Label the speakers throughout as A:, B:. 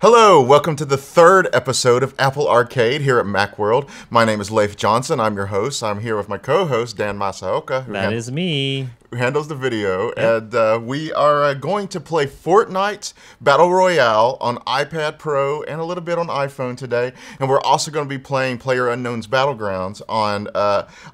A: Hello, welcome to the third episode of Apple Arcade here at MacWorld. My name is Leif Johnson. I'm your host. I'm here with my co-host, Dan Masaoka,
B: That is me.
A: who handles the video.
B: Yep.
A: And we are going to play Fortnite Battle Royale on iPad Pro and a little bit on iPhone today. And we're also going to be playing PlayerUnknown's Battlegrounds on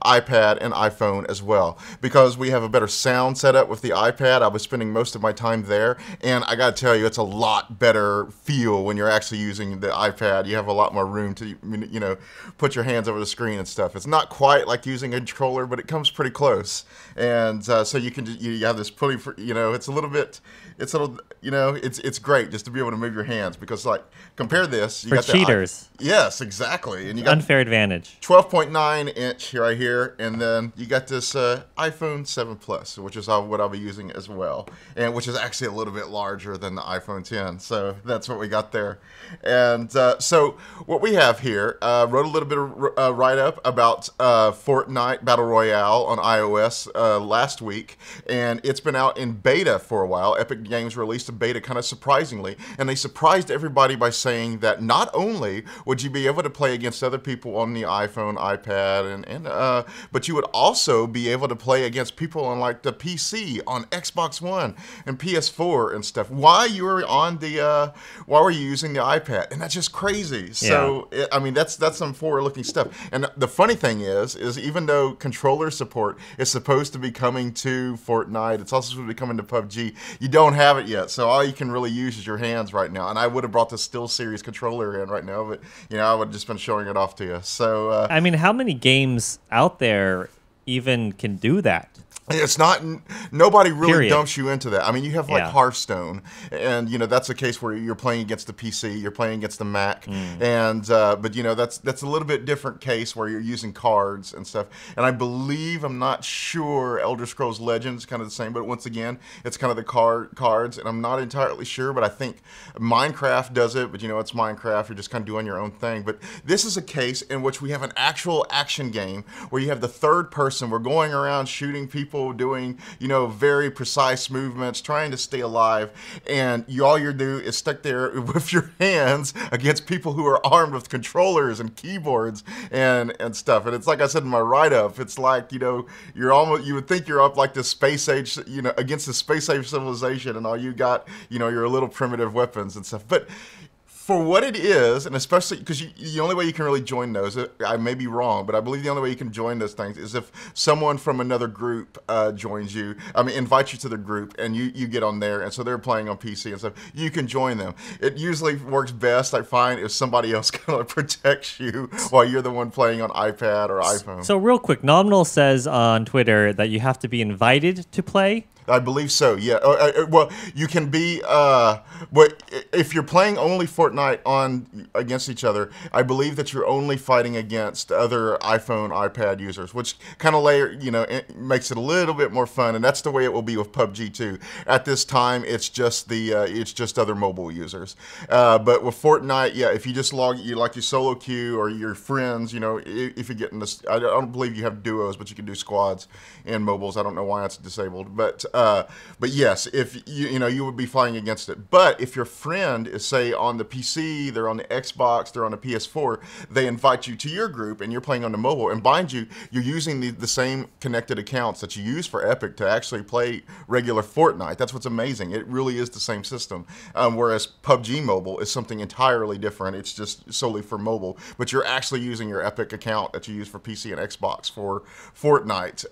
A: iPad and iPhone as well. Because we have a better sound setup with the iPad, I was spending most of my time there. And I got to tell you, it's a lot better feel when you're actually using the iPad. You have a lot more room to, you know, put your hands over the screen and stuff. It's not quite like using a controller, but it comes pretty close. And so you can you have this pretty, you know, it's a little bit, it's a little, you know, it's great just to be able to move your hands because, like, compare this. You
B: For
A: got
B: cheaters.
A: Yes, exactly. And you got
B: Unfair advantage.
A: 12.9 inch right here, and then you got this iPhone 7 Plus, which is what I'll be using as well, and which is actually a little bit larger than the iPhone 10. So that's what we got there. And so what we have here, wrote a little bit of write-up about Fortnite Battle Royale on iOS last week, and it's been out in beta for a while. Epic Games released a beta kind of surprisingly, and they surprised everybody by saying that not only would you be able to play against other people on the iPhone, iPad, but you would also be able to play against people on, like, the PC, on Xbox One and PS4 and stuff. Why you were on the why were you using the iPad? And that's just crazy. So I mean, that's some forward-looking stuff. And the funny thing is even though controller support is supposed to be coming to Fortnite, it's also supposed to be coming to PUBG. You don't have it yet, so all you can really use is your hands right now. And I would have brought the SteelSeries controller in right now, but you know, I would have just been showing it off to you. So
B: I mean, how many games out there even can do that?
A: it's not, nobody really
B: Period.
A: dumps you into that. I mean, you have like
B: Yeah.
A: Hearthstone, and you know that's a case where you're playing against the PC, you're playing against the Mac, and but you know that's a little bit different case where you're using cards and stuff. And I believe, I'm not sure, Elder Scrolls Legends kind of the same, but once again, it's kind of the cards, and I'm not entirely sure, but I think Minecraft does it. But you know, it's Minecraft; you're just kind of doing your own thing. But this is a case in which we have an actual action game where you have the third person. We're going around shooting people, doing, you know, very precise movements, trying to stay alive, and all you do is stick there with your hands against people who are armed with controllers and keyboards and stuff. And it's like I said in my write-up, it's like, you know, you would think you're up like this space age, you know, against the space age civilization, and all you got, you know, your little primitive weapons and stuff. But for what it is, and especially because the only way you can really join those, I may be wrong, but I believe the only way you can join those things is if someone from another group joins you, I mean, invites you to the group, and you get on there, and so they're playing on PC and stuff, you can join them. It usually works best, I find, if somebody else kind of protects you while you're the one playing on iPad or iPhone.
B: So real quick, Nominal says on Twitter that you have to be invited to play.
A: I believe so, yeah. Well, you can be, if you're playing only Fortnite against each other, I believe that you're only fighting against other iPhone, iPad users, which kind of it makes it a little bit more fun, and that's the way it will be with PUBG too. At this time, it's just other mobile users. But with Fortnite, yeah, if you just you like your solo queue or your friends, you know, if you get in this, I don't believe you have duos, but you can do squads and mobiles. I don't know why that's disabled, but yes, if you would be fighting against it. But if your friend is, say, on the PC, they're on the Xbox, they're on the PS4, they invite you to your group and you're playing on the mobile, and mind you, you're using the same connected accounts that you use for Epic to actually play regular Fortnite. That's what's amazing. It really is the same system. Whereas PUBG Mobile is something entirely different. It's just solely for mobile, but you're actually using your Epic account that you use for PC and Xbox for Fortnite.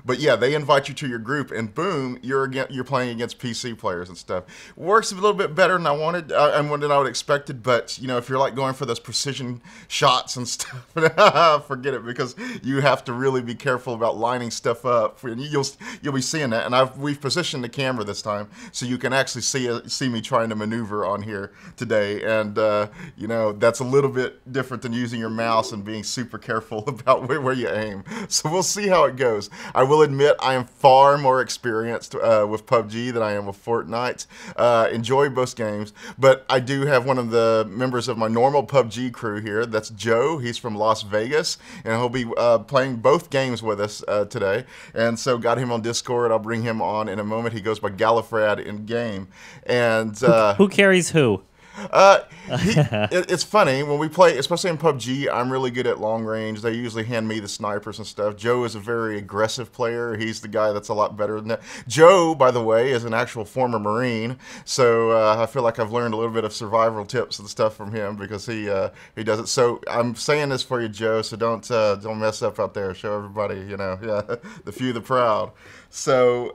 A: But yeah, they invite you to your group, and boom, you're playing against PC players and stuff. Works a little bit better than I wanted, and than I would expected. But you know, if you're like going for those precision shots and stuff, forget it, because you have to really be careful about lining stuff up. And you'll be seeing that. And we've positioned the camera this time so you can actually see me trying to maneuver on here today. And you know, that's a little bit different than using your mouse and being super careful about where you aim. So we'll see how it goes. I will admit I am far more experienced with PUBG than I am with Fortnite. Enjoy both games, but I do have one of the members of my normal PUBG crew here. That's Joe. He's from Las Vegas, and he'll be playing both games with us today. And so got him on Discord. I'll bring him on in a moment. He goes by Gallifrad in game. And
B: who carries who?
A: It's funny when we play, especially in PUBG. I'm really good at long range. They usually hand me the snipers and stuff. Joe is a very aggressive player. He's the guy that's a lot better than that. Joe, by the way, is an actual former Marine, so I feel like I've learned a little bit of survival tips and stuff from him because he does it. So I'm saying this for you, Joe. So don't mess up out there. Show everybody, yeah, the few, the proud. So,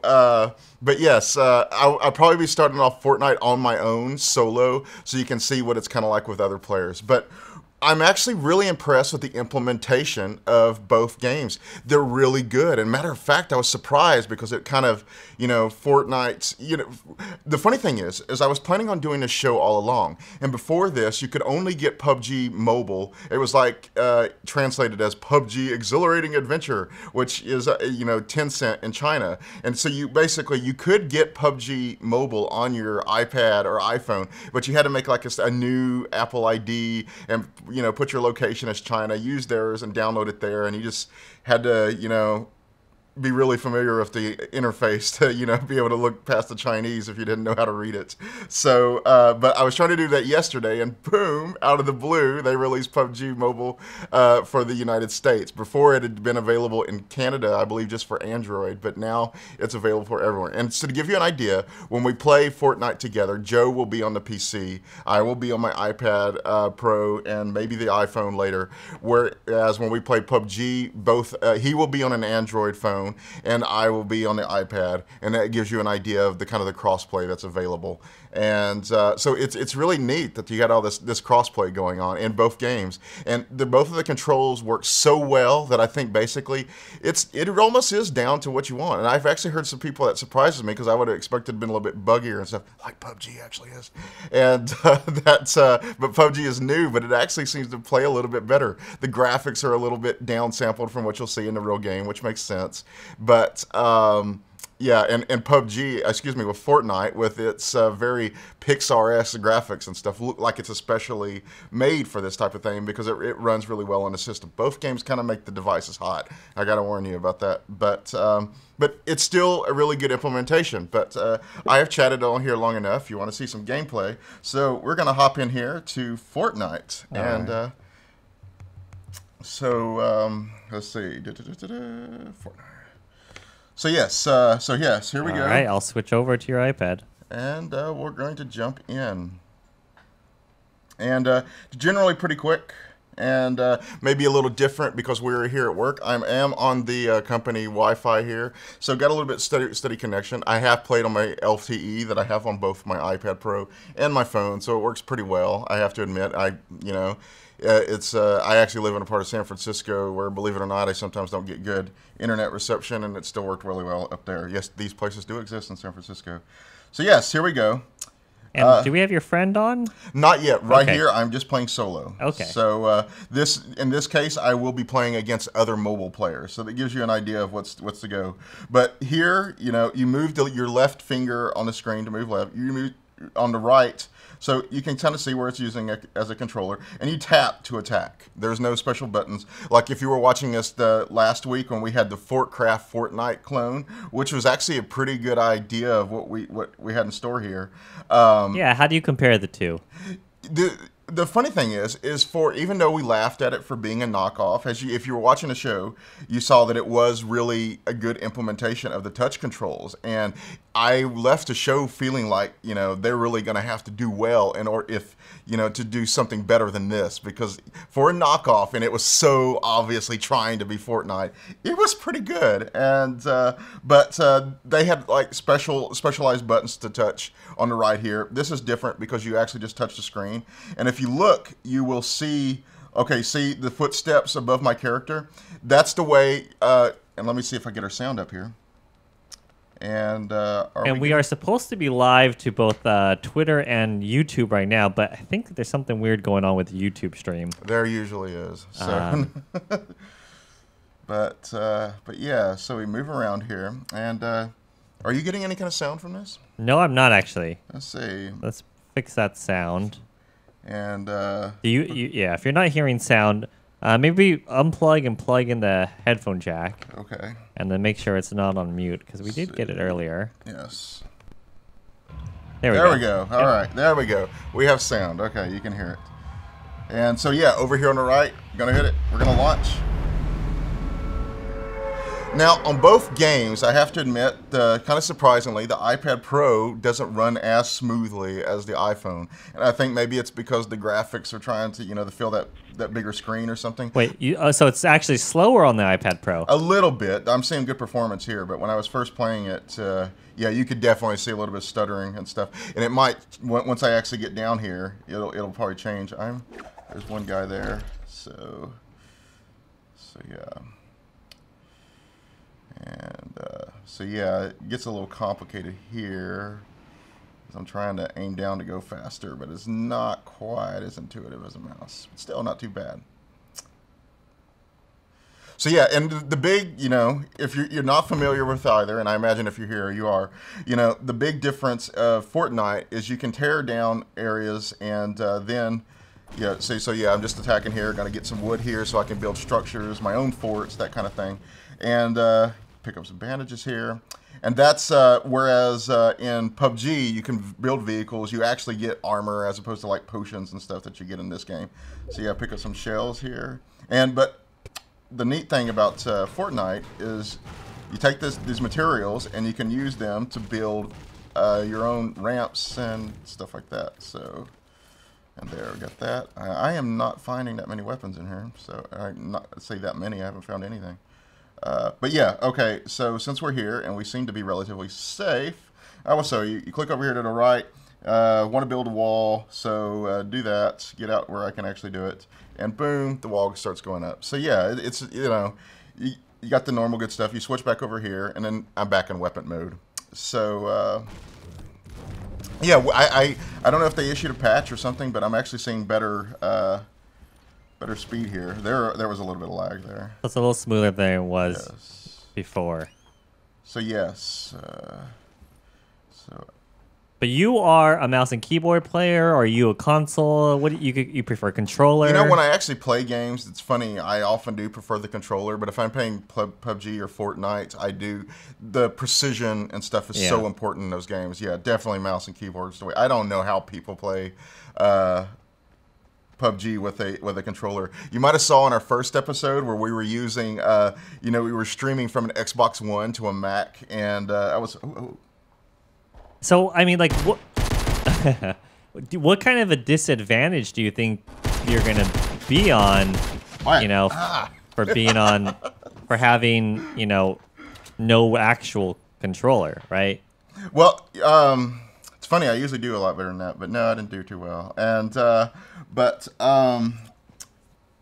A: but yes, I'll probably be starting off Fortnite on my own solo, so you can see what it's kind of like with other players. But I'm actually really impressed with the implementation of both games. They're really good. And matter of fact, I was surprised because it kind of, Fortnite's, the funny thing is I was planning on doing this show all along. And before this, you could only get PUBG Mobile. It was like translated as PUBG Exhilarating Adventure, which is, 10 cent in China. And so you could get PUBG Mobile on your iPad or iPhone, but you had to make like a new Apple ID and put your location as China, use theirs and download it there, and you just had to, be really familiar with the interface to, be able to look past the Chinese if you didn't know how to read it. So, but I was trying to do that yesterday, and boom, out of the blue, they released PUBG Mobile for the United States. Before, it had been available in Canada, I believe, just for Android, but now it's available for everyone. And so to give you an idea, when we play Fortnite together, Joe will be on the PC, I will be on my iPad Pro, and maybe the iPhone later, whereas when we play PUBG, he will be on an Android phone, and I will be on the iPad, and that gives you an idea of the kind of the crossplay that's available. And so it's really neat that you got all this crossplay going on in both games, and both of the controls work so well that I think basically it almost is down to what you want. And I've actually heard some people that surprises me because I would have expected to be a little bit buggier and stuff, like PUBG actually is. And but PUBG is new, but it actually seems to play a little bit better. The graphics are a little bit downsampled from what you'll see in the real game, which makes sense. But yeah, and PUBG, with Fortnite, with its very Pixar-esque graphics and stuff, look like it's especially made for this type of thing because it runs really well on the system. Both games kind of make the devices hot. I got to warn you about that. But it's still a really good implementation. But I have chatted on here long enough. You want to see some gameplay. So we're going to hop in here to Fortnite. And let's see. Fortnite. So yes, here we go.
B: All right, I'll switch over to your iPad.
A: And we're going to jump in. And generally pretty quick, and maybe a little different because we're here at work. I am on the company Wi-Fi here, so got a little bit steady connection. I have played on my LTE that I have on both my iPad Pro and my phone, so it works pretty well. I have to admit, I actually live in a part of San Francisco where, believe it or not, I sometimes don't get good internet reception, and it still worked really well up there. Yes, these places do exist in San Francisco. So yes, here we go.
B: And do we have your friend on?
A: Not yet. Right here, I'm just playing solo.
B: Okay.
A: So in this case, I will be playing against other mobile players. So that gives you an idea of what's to go. But here, you move your left finger on the screen to move left. You move on the right. So you can kind of see where it's using it as a controller, and you tap to attack. There's no special buttons. Like if you were watching us the last week when we had the Fortcraft Fortnite clone, which was actually a pretty good idea of what we had in store here.
B: Yeah, how do you compare the two?
A: The funny thing is even though we laughed at it for being a knockoff, if you were watching the show, you saw that it was really a good implementation of the touch controls. And I left the show feeling like, they're really going to have to do well to do something better than this, because for a knockoff, and it was so obviously trying to be Fortnite, it was pretty good. And but they had like specialized buttons to touch on the right here. This is different because you actually just touch the screen, and if you look, you will see. Okay, see the footsteps above my character? That's the way. And let me see if I get our sound up here. And we
B: are supposed to be live to both Twitter and YouTube right now, but I think there's something weird going on with the YouTube stream.
A: There usually is. So. But yeah, so we move around here, and are you getting any kind of sound from this?
B: No, I'm not actually.
A: Let's see.
B: Let's fix that sound.
A: And
B: yeah, if you're not hearing sound, maybe unplug and plug in the headphone jack. And then make sure it's not on mute, because we did get it earlier.
A: Yes.
B: There we
A: There
B: go.
A: we go. All right, there we go. We have sound. Okay, you can hear it. And so yeah, over here on the right, gonna hit it. We're gonna launch. Now, on both games, I have to admit, kind of surprisingly, the iPad Pro doesn't run as smoothly as the iPhone. And I think maybe it's because the graphics are trying to, to fill that bigger screen or something.
B: Wait, so it's actually slower on the iPad Pro?
A: A little bit. I'm seeing good performance here, but when I was first playing it, yeah, you could definitely see a little bit of stuttering and stuff. And it might, once I actually get down here, it'll probably change. There's one guy there, so yeah. And so yeah, it gets a little complicated here. I'm trying to aim down to go faster, but it's not quite as intuitive as a mouse. But still not too bad. So yeah, and the big, if you're not familiar with either, and I imagine if you're here, you are, the big difference of Fortnite is you can tear down areas and then, so yeah, I'm just attacking here, gonna get some wood here so I can build structures, my own forts, that kind of thing. And pick up some bandages here. And that's whereas in PUBG you can build vehicles, you actually get armor as opposed to like potions and stuff that you get in this game. So yeah, pick up some shells here. But the neat thing about Fortnite is you take these materials and you can use them to build your own ramps and stuff like that. So, and there, we got that. I am not finding that many weapons in here, so I not say that many. I haven't found anything. But yeah, okay, so since we're here and we seem to be relatively safe, I will show you. You click over here to the right, want to build a wall, so do that, get out where I can actually do it, and boom, the wall starts going up. So yeah, it's, you got the normal good stuff. You switch back over here, and then I'm back in weapon mode. So, yeah, I don't know if they issued a patch or something, but I'm actually seeing better speed here. There was a little bit of lag there.
B: It's a little smoother than it was before.
A: So yes.
B: But you are a mouse and keyboard player, or are you a console? What you prefer, controller?
A: When I actually play games, it's funny. I often do prefer the controller, but if I'm playing PUBG or Fortnite, I do. The precision and stuff is so important in those games. Yeah, definitely mouse and keyboards. The way I don't know how people play PUBG with a controller. You might have saw in our first episode where we were using, we were streaming from an Xbox One to a Mac, and I was.
B: So I mean, like, what? What kind of a disadvantage do you think you're gonna be on? What? For being on, for having no actual controller, right?
A: Well, it's funny. I usually do a lot better than that, but no, I didn't do too well. And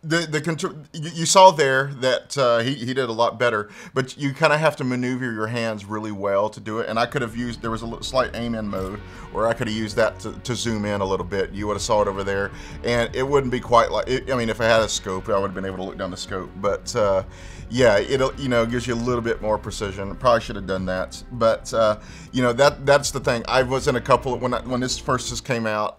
A: the control, you saw there that he did a lot better, but you kind of have to maneuver your hands really well to do it. And I could have used, there was a slight aim in mode where I could have used that to zoom in a little bit. You would have saw it over there, and it wouldn't be quite like, I mean, if I had a scope, I would have been able to look down the scope. But yeah, it'll, gives you a little bit more precision. Probably should have done that, but that's the thing. I was in a couple of, when this first just came out,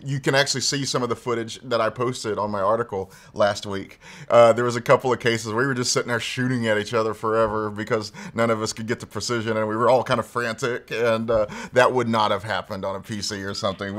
A: you can actually see some of the footage that I posted on my article last week. There was a couple of cases where we were just sitting there shooting at each other forever because none of us could get the precision, and we were all kind of frantic, and that would not have happened on a PC or something.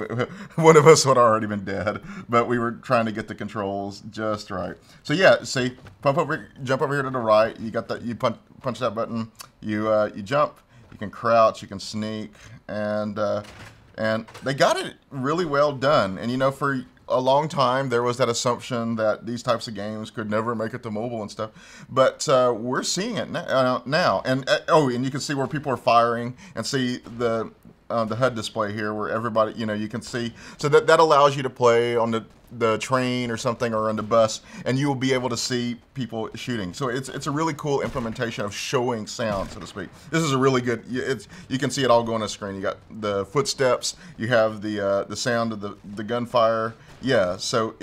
A: One of us would have already been dead, but we were trying to get the controls just right. So yeah, see, jump over here to the right. You got that. You punch that button. You jump. You can crouch. You can sneak, and they got it really well done. And for a long time there was that assumption that these types of games could never make it to mobile and stuff, but we're seeing it now. And and you can see where people are firing, and see the HUD display here where everybody, you can see. So that allows you to play on the train or something, or on the bus, and you will be able to see people shooting. So it's a really cool implementation of showing sound, so to speak. This is a really good, you can see it all go on the screen. You got the footsteps, you have the sound of the gunfire. Yeah, so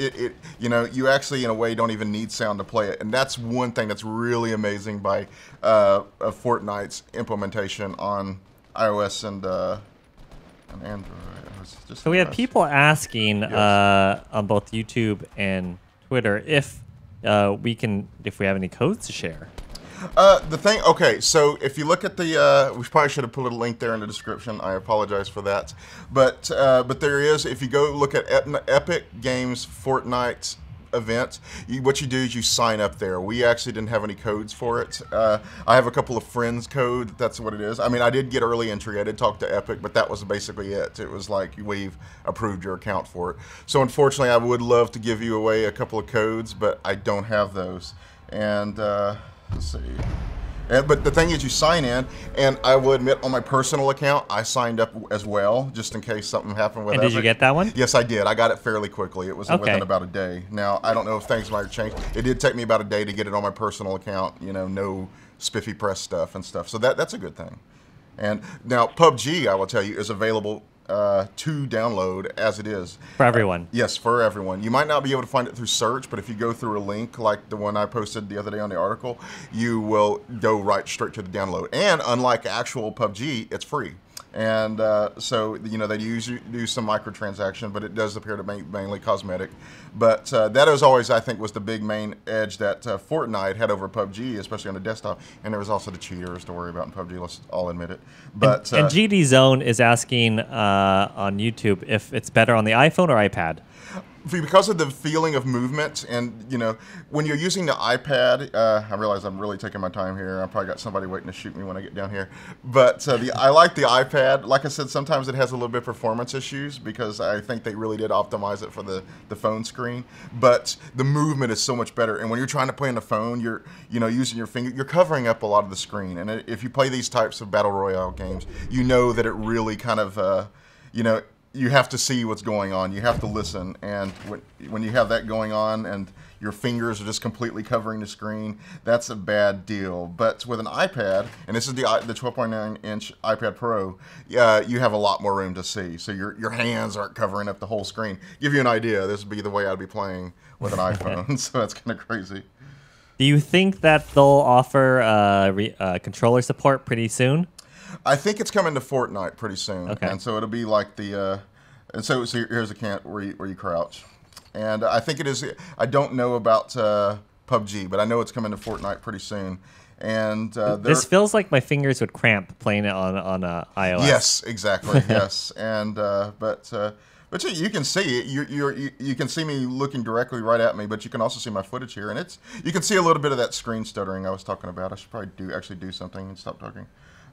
A: you actually in a way don't even need sound to play it, and that's one thing that's really amazing by Fortnite's implementation on iOS and Android.
B: So we have people asking on both YouTube and Twitter if we have any codes to share.
A: The thing, okay, so if you look at the, we probably should have put a link there in the description. I apologize for that. But there is, if you go look at Epic Games Fortnite events, what you do is you sign up there. We actually didn't have any codes for it. I have a couple of friends code. That's what it is. I mean, I did get early entry. I did talk to Epic, but that was basically it. It was like, we've approved your account for it. So unfortunately, I would love to give you away a couple of codes, but I don't have those. And let's see. But the thing is, you sign in, and I will admit, on my personal account, I signed up as well, just in case something happened with
B: And did you get that one?
A: Yes, I did. I got it fairly quickly. It was within about a day. Now, I don't know if things might have changed. It did take me about a day to get it on my personal account, you know, no spiffy press stuff and stuff. So that's a good thing. And now, PUBG, I will tell you, is available to download as it is.
B: For everyone.
A: Yes, for everyone. You might not be able to find it through search, but if you go through a link like the one I posted the other day on the article, you will go right straight to the download. And unlike actual PUBG, it's free. And so, you know, they usually do some microtransaction, but it does appear to be mainly cosmetic. But that is always, I think, was the big main edge that Fortnite had over PUBG, especially on the desktop. And there was also the cheaters to worry about in PUBG, let's all admit it. But
B: and GD Zone is asking on YouTube if it's better on the iPhone or iPad.
A: Because of the feeling of movement, and you know, when you're using the iPad, I realize I'm really taking my time here. I probably got somebody waiting to shoot me when I get down here. But I like the iPad. Like I said, sometimes it has a little bit of performance issues because I think they really did optimize it for the phone screen. But the movement is so much better. And when you're trying to play on the phone, you're using your finger, you're covering up a lot of the screen. And if you play these types of battle royale games, you know that it really kind of, you have to see what's going on. You have to listen, and when you have that going on and your fingers are just completely covering the screen, that's a bad deal. But with an iPad, and this is the 12.9-inch iPad Pro, you have a lot more room to see. So your hands aren't covering up the whole screen. Give you an idea, this would be the way I'd be playing with an iPhone. So that's kind of crazy.
B: Do you think that they'll offer controller support pretty soon?
A: I think it's coming to Fortnite pretty soon.
B: Okay.
A: And so it'll be like the, and so here's a can where you crouch. And I think it is, I don't know about PUBG, but I know it's coming to Fortnite pretty soon. And
B: this feels like my fingers would cramp playing it on iOS.
A: Yes, exactly. Yes. And, but you can see it. You can see me looking directly right at me, but you can also see my footage here. And you can see a little bit of that screen stuttering I was talking about. I should probably actually do something and stop talking.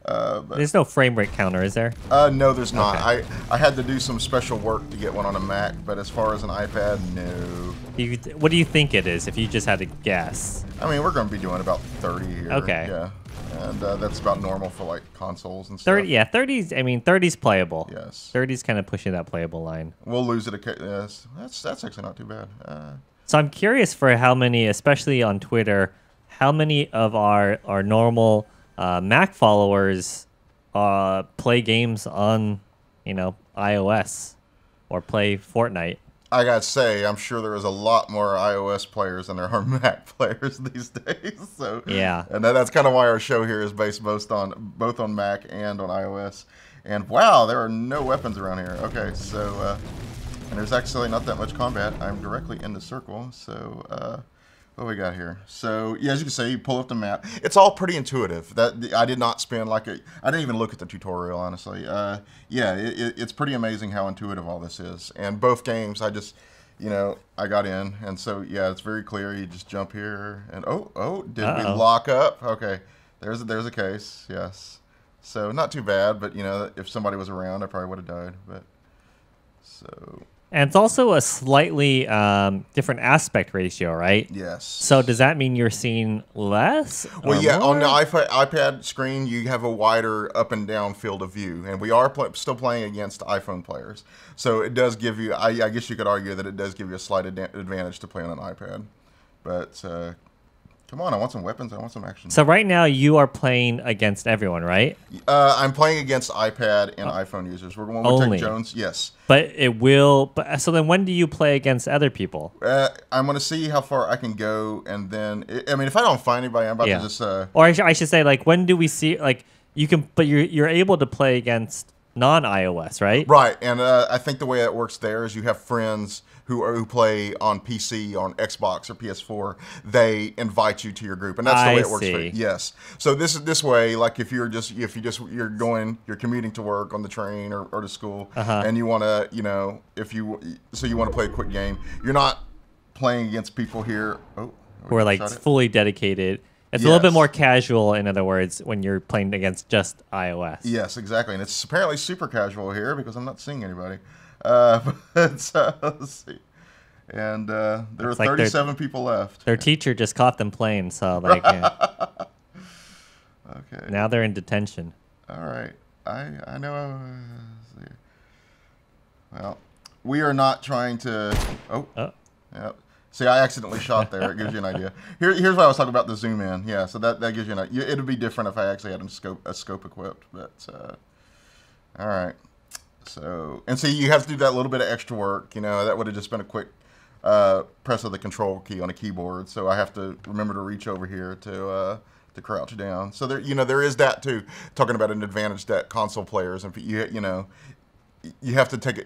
B: There's no frame rate counter, is there?
A: No, there's not.
B: Okay.
A: I had to do some special work to get one on a Mac, but as far as an iPad, no.
B: What do you think it is, if you just had to guess?
A: I mean, we're going to be doing about 30 here.
B: Okay.
A: Yeah. And that's about normal for like consoles and stuff.
B: 30, yeah, 30's. I mean, 30's playable.
A: Yes.
B: 30's kind of pushing that playable line.
A: We'll lose it. Yes, that's actually not too bad.
B: So I'm curious for how many, especially on Twitter, how many of our normal Mac followers play games on, iOS or play Fortnite.
A: I gotta say, I'm sure there is a lot more iOS players than there are Mac players these days. So
B: yeah,
A: and that's kind of why our show here is based both on Mac and on iOS. And wow, there are no weapons around here. Okay, so and there's actually not that much combat. I'm directly in the circle, so. What we got here? So yeah, as you can see, you pull up the map. It's all pretty intuitive. I did not spend I didn't even look at the tutorial, honestly. Yeah, it's pretty amazing how intuitive all this is. And both games, I just, I got in, and so yeah, it's very clear. You just jump here, and did we lock up? Okay, there's a case. Yes, so not too bad, but if somebody was around, I probably would have died. But so. And
B: it's also a slightly different aspect ratio, right?
A: Yes.
B: So does that mean you're seeing less?
A: Well, yeah, more? On the iPad screen, you have a wider up and down field of view. And we are still playing against iPhone players. So it does give you, I guess you could argue that it does give you a slight advantage to play on an iPad. But come on, I want some weapons. I want some action.
B: So right now you are playing against everyone, right?
A: I'm playing against iPad and iPhone users. We're going to take Jones. Yes.
B: But it will. But so then, when do you play against other people?
A: I'm going to see how far I can go, and then I mean, if I don't find anybody, I'm about to just.
B: Or I should say, like, when do we see? Like, you can, but you're able to play against non-iOS, right?
A: Right, and I think the way it works there is you have friends who play on PC, on Xbox or PS4, they invite you to your group, and that's the way it works. Yes. So this way, like if you're commuting to work on the train or to school, and you want to, you know, you want to play a quick game, you're not playing against people here
B: who are like fully dedicated. It's a little bit more casual, in other words, when you're playing against just iOS.
A: Yes, exactly. And it's apparently super casual here because I'm not seeing anybody. But let's see. And there are 37 people left.
B: Their teacher just caught them playing, so like,
A: okay.
B: Now they're in detention.
A: All right. I know. Well, we are not trying to. Oh. Yep. See, I accidentally shot there. It gives you an idea. Here's what I was talking about, the zoom in. Yeah, so that gives you an idea. It would be different if I actually had a scope equipped. But all right. So, and see, you have to do that little bit of extra work. You know, that would have just been a quick press of the control key on a keyboard. So I have to remember to reach over here to crouch down. So there is that too. Talking about an advantage that console players, and you have to take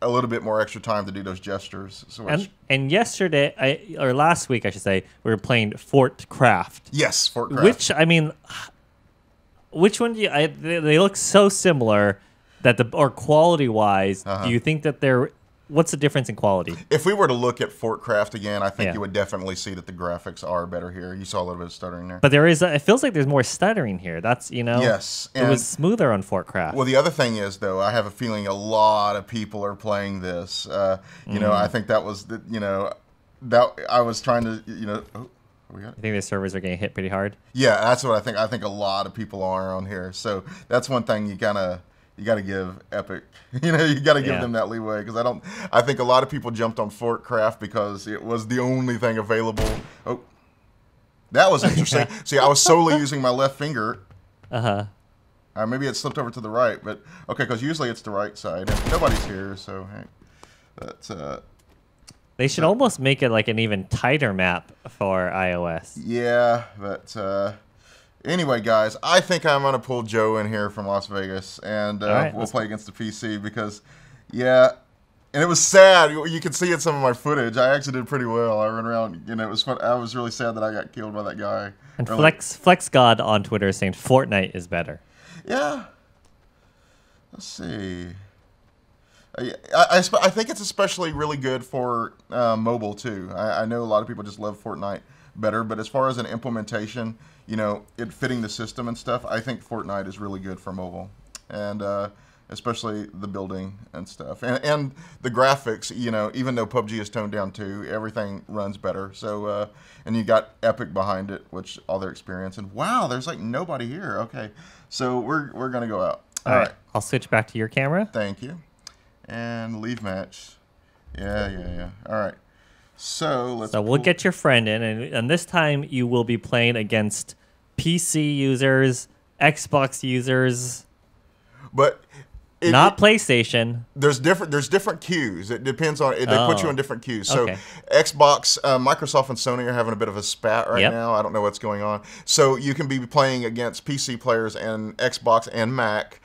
A: a little bit more extra time to do those gestures. So
B: and yesterday, or last week, I should say, we were playing Fortcraft.
A: Yes, Fortcraft.
B: Which, I mean, which one do you? They look so similar that or quality-wise, do you think that what's the difference in quality?
A: If we were to look at Fortcraft again, I think you would definitely see that the graphics are better here. You saw a little bit of stuttering there.
B: But there is, it feels like there's more stuttering here. That's,
A: Yes.
B: It was smoother on Fortcraft.
A: Well, the other thing is, though, I have a feeling a lot of people are playing this. I think that was, that I was trying to,
B: I think the servers are getting hit pretty hard.
A: Yeah, that's what I think. I think a lot of people are on here. So that's one thing you got to give Epic. You got to give them that leeway, because I think a lot of people jumped on Fortcraft because it was the only thing available. Oh, that was interesting. See, I was solely using my left finger. Maybe it slipped over to the right, but okay, because usually it's the right side, and nobody's here, so hey. That's
B: They should almost make it like an even tighter map for iOS.
A: Yeah, but anyway, guys, I think I'm going to pull Joe in here from Las Vegas, and we'll play against the PC because, and it was sad. You can see in some of my footage, I actually did pretty well. I ran around, it was fun. I was really sad that I got killed by that guy.
B: And Flex God on Twitter is saying Fortnite is better.
A: Yeah. Let's see. I think it's especially really good for mobile, too. I know a lot of people just love Fortnite better, but as far as an implementation, it fitting the system and stuff, I think Fortnite is really good for mobile, and especially the building and stuff, and the graphics. Even though PUBG is toned down too, everything runs better. So, and you got Epic behind it, which all their experience. And wow, there's like nobody here. Okay, so we're gonna go out. All right.
B: I'll switch back to your camera.
A: Thank you. And leave match. Yeah. All right. So
B: we'll get your friend in, and this time you will be playing against PC users, Xbox users,
A: but
B: not PlayStation.
A: There's different queues. It depends on it. They put you in different queues. So
B: okay.
A: Xbox, Microsoft, and Sony are having a bit of a spat right now. I don't know what's going on. So you can be playing against PC players and Xbox and Mac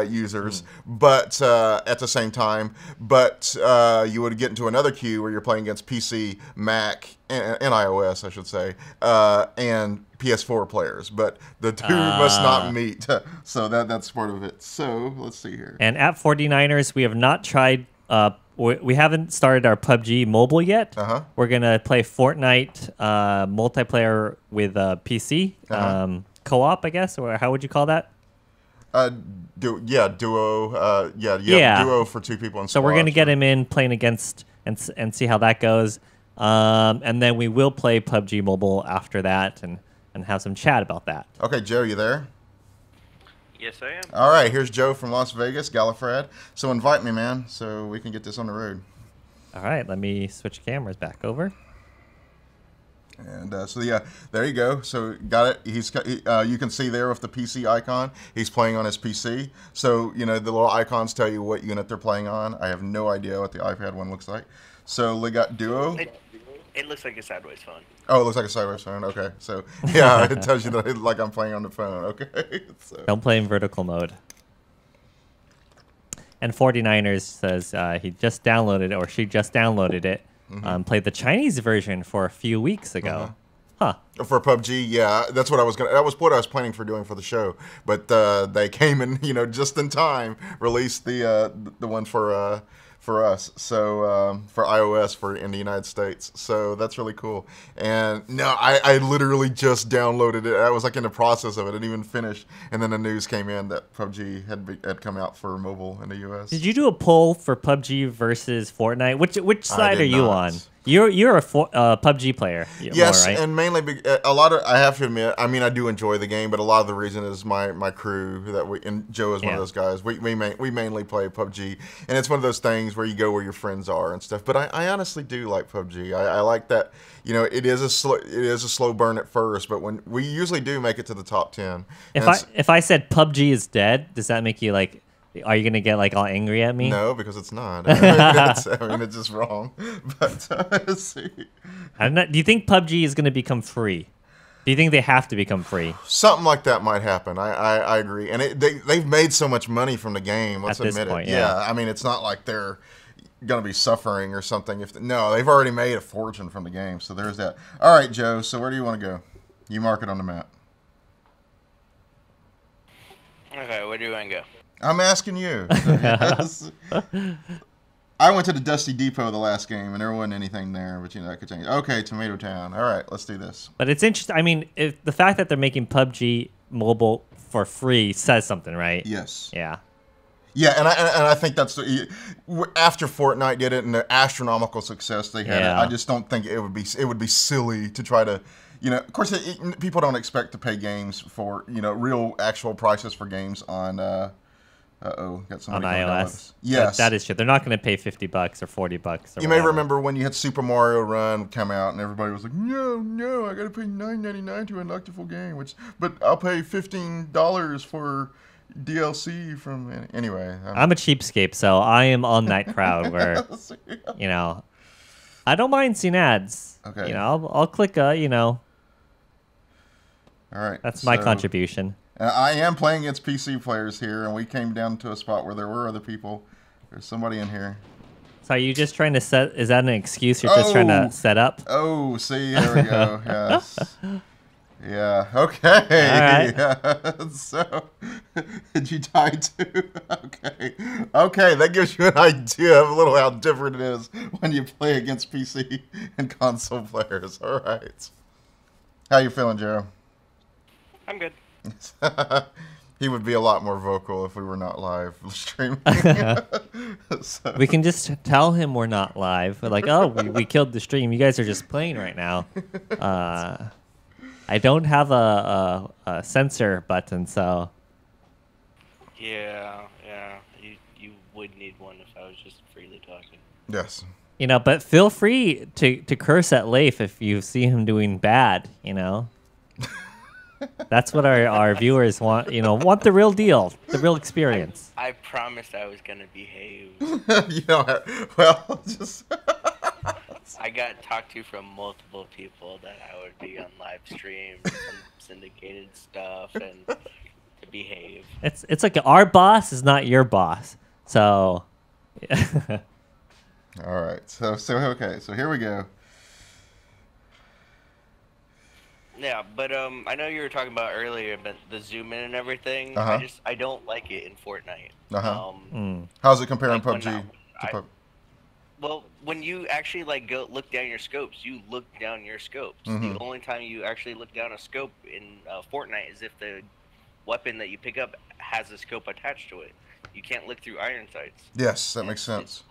A: users, but at the same time. But you would get into another queue where you're playing against PC, Mac, and iOS, I should say, and PS4 players, but the two must not meet. So that's part of it. So let's see here.
B: And at 49ers, we have not tried, we haven't started our PUBG mobile yet. We're going to play Fortnite multiplayer with PC, co-op, I guess, or how would you call that?
A: Duo. Duo for two people.
B: So we're going to get him in playing against and see how that goes. And then we will play PUBG mobile after that and have some chat about that.
A: Okay, Joe, you there?
C: Yes, I am.
A: All right, here's Joe from Las Vegas, Gallifrey. So invite me, man, so we can get this on the road.
B: All right, let me switch cameras back over.
A: And there you go. So got it. You can see there with the PC icon, he's playing on his PC. So the little icons tell you what unit they're playing on. I have no idea what the iPad one looks like. So we got Duo.
C: It looks like a sideways phone.
A: Oh, it looks like a sideways phone. Okay, so yeah, it tells you that I'm playing on the phone. Okay, so.
B: Don't play in vertical mode. And 49ers says he just downloaded it, or she just downloaded it. Played the Chinese version for a few weeks ago. Huh.
A: For PUBG, yeah, that's what I was gonna. That was what I was planning for doing for the show, but they came in, just in time, released the one for us, so for iOS in the United States. So that's really cool. And no, I literally just downloaded it. I was like in the process of it. I didn't even finish, and then the news came in that PUBG had come out for mobile in the US.
B: Did you do a poll for PUBG versus Fortnite? Which side are you
A: not.
B: on? You're a PUBG player.
A: Yes,
B: more, right?
A: and mainly a lot of, I have to admit, I mean, I do enjoy the game, but a lot of the reason is my crew and Joe is one of those guys. We mainly play PUBG, and it's one of those things where you go where your friends are and stuff. But I honestly do like PUBG. I like that. It is a slow burn at first, but when we usually do make it to the top 10.
B: If I said PUBG is dead, does that make you like? Are you gonna get like all angry at me?
A: No, because it's not. It's just wrong. But let's see.
B: Do you think PUBG is gonna become free? Do you think they have to become free?
A: Something like that might happen. I agree. And they've made so much money from the game. Let's admit it. Yeah. I mean, it's not like they're going to be suffering or something. No, they've already made a fortune from the game. So there's that. All right, Joe. So where do you want to go? You mark it on the map.
C: Okay, where do you want to go?
A: I'm asking you. Yes. I went to the Dusty Depot the last game, and there wasn't anything there, but that could change. Okay, Tomato Town. All right, let's do this.
B: But it's interesting. I mean, if the fact that they're making PUBG mobile for free says something, right?
A: Yes.
B: Yeah.
A: Yeah, and I think that's after Fortnite did it and the astronomical success they had. I just don't think it would be silly to try to. Of course, people don't expect to pay games for real actual prices for games on. Got somebody
B: on iOS.
A: Yes,
B: that is true. They're not going to pay $50 or $40.
A: You may remember when you had Super Mario Run come out, and everybody was like, "No, I got to pay $9.99 to unlock the full game." But I'll pay $15 for DLC from anyway.
B: I'm a cheapskate, so I am on that crowd where, I don't mind seeing ads.
A: Okay.
B: I'll click.
A: All right.
B: That's my contribution.
A: I am playing against PC players here, and we came down to a spot where there were other people. There's somebody in here.
B: So are you just trying to set? Is that an excuse? You're just trying to set up?
A: Oh, see, there we go. Yes. Yeah. Okay.
B: All right.
A: Yeah. So, did you die too? Okay. Okay, that gives you an idea of a little how different it is when you play against PC and console players. All right. How you feeling, Joe?
C: I'm good.
A: He would be a lot more vocal if we were not live streaming. So.
B: We can just tell him we're not live. We're like, oh, we killed the stream. You guys are just playing right now. I don't have a censor button, so.
C: Yeah. You would need one if I was just freely talking.
A: Yes.
B: But feel free to curse at Leif if you see him doing bad. That's what our viewers want. Want the real deal, the real experience.
C: I promised I was gonna behave.
A: Well, just.
C: I got talked to from multiple people that I would be on live stream, some syndicated stuff, and to behave.
B: It's like our boss is not your boss, so.
A: All right, so okay, so here we go.
C: Yeah, but I know you were talking about earlier, but the zoom in and everything. I don't like it in Fortnite.
A: How's it comparing PUBG to PUBG?
C: Well, when you actually go look down your scopes, you look down your scopes. The only time you actually look down a scope in Fortnite is if the weapon that you pick up has a scope attached to it. You can't look through iron sights.
A: Yes, that makes sense.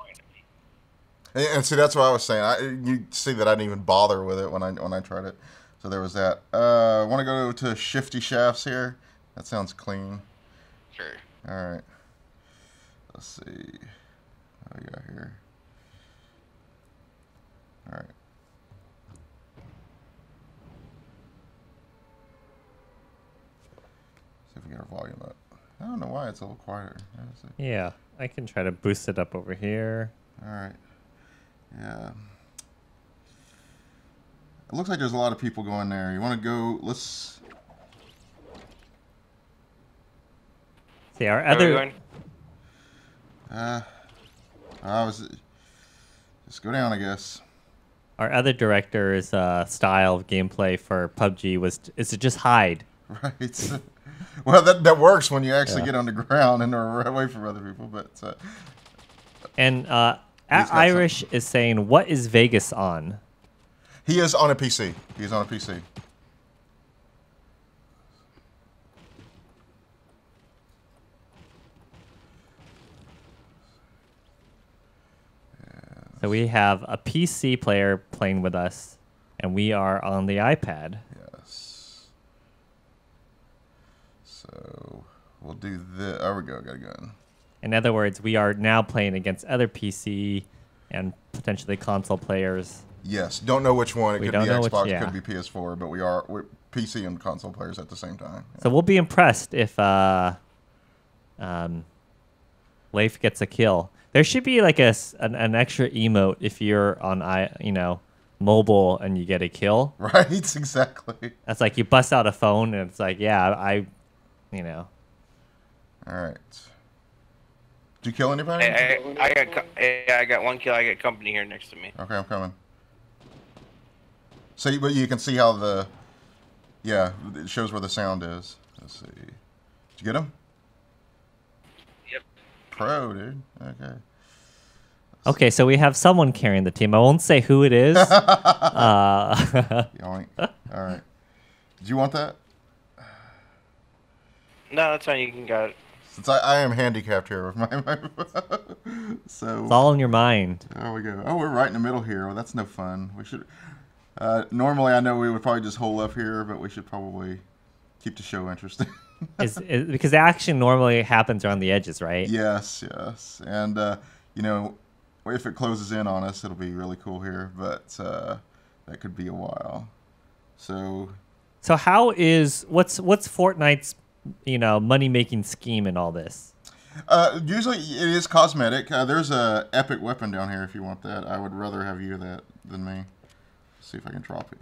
A: And see, that's what I was saying. You see that I didn't even bother with it when I tried it. So there was that. Want to go to Shifty Shafts here? That sounds clean.
C: Sure.
A: All right. Let's see. What we got here? All right. See if we get our volume up. I don't know why it's a little quieter.
B: Yeah, I can try to boost it up over here.
A: All right. Yeah. It looks like there's a lot of people going there. You want to go? Let's
B: see our other.
A: I was just go down, I guess.
B: Our other director's style of gameplay for PUBG is to just hide.
A: Right. Well, that works when you actually get on the ground and are away from other people. But
B: and Irish
A: something.
B: is saying, "What is Vegas on?"
A: He is on a PC. He's on a PC.
B: So we have a PC player playing with us, and we are on the iPad.
A: Yes. So we'll do this. There we go. Got a gun.
B: In other words, we are now playing against other PC and potentially console players.
A: Yes. Don't know which one. It could be Xbox,
B: yeah.
A: could be PS4, but we're PC and console players at the same time. Yeah.
B: So we'll be impressed if Leif gets a kill. There should be like an extra emote if you're on mobile and you get a kill.
A: Right, exactly.
B: That's like you bust out a phone and it's like, yeah,
A: All right. Did you kill anybody?
C: I got one kill. I got company here next to me.
A: Okay, I'm coming. So, but you can see how it shows where the sound is. Let's see. Did you get him?
C: Yep.
A: Pro, dude. Okay.
B: Okay, so we have someone carrying the team. I won't say who it is.
A: Yoink. All right. Did you want that?
C: No, that's fine. You can got it.
A: Since I am handicapped here with my so
B: It's all in your mind.
A: there we go. Oh, we're right in the middle here. Well, that's no fun. We should. Normally, I know we would probably just hole up here, but we should probably keep the show interesting.
B: Is because the action normally happens around the edges, right?
A: Yes, and if it closes in on us, it'll be really cool here, but that could be a while. So
B: how is what's Fortnite's money making scheme in all this?
A: usually it is cosmetic. There's a epic weapon down here if you want that. I would rather have you that than me. See if I can drop it.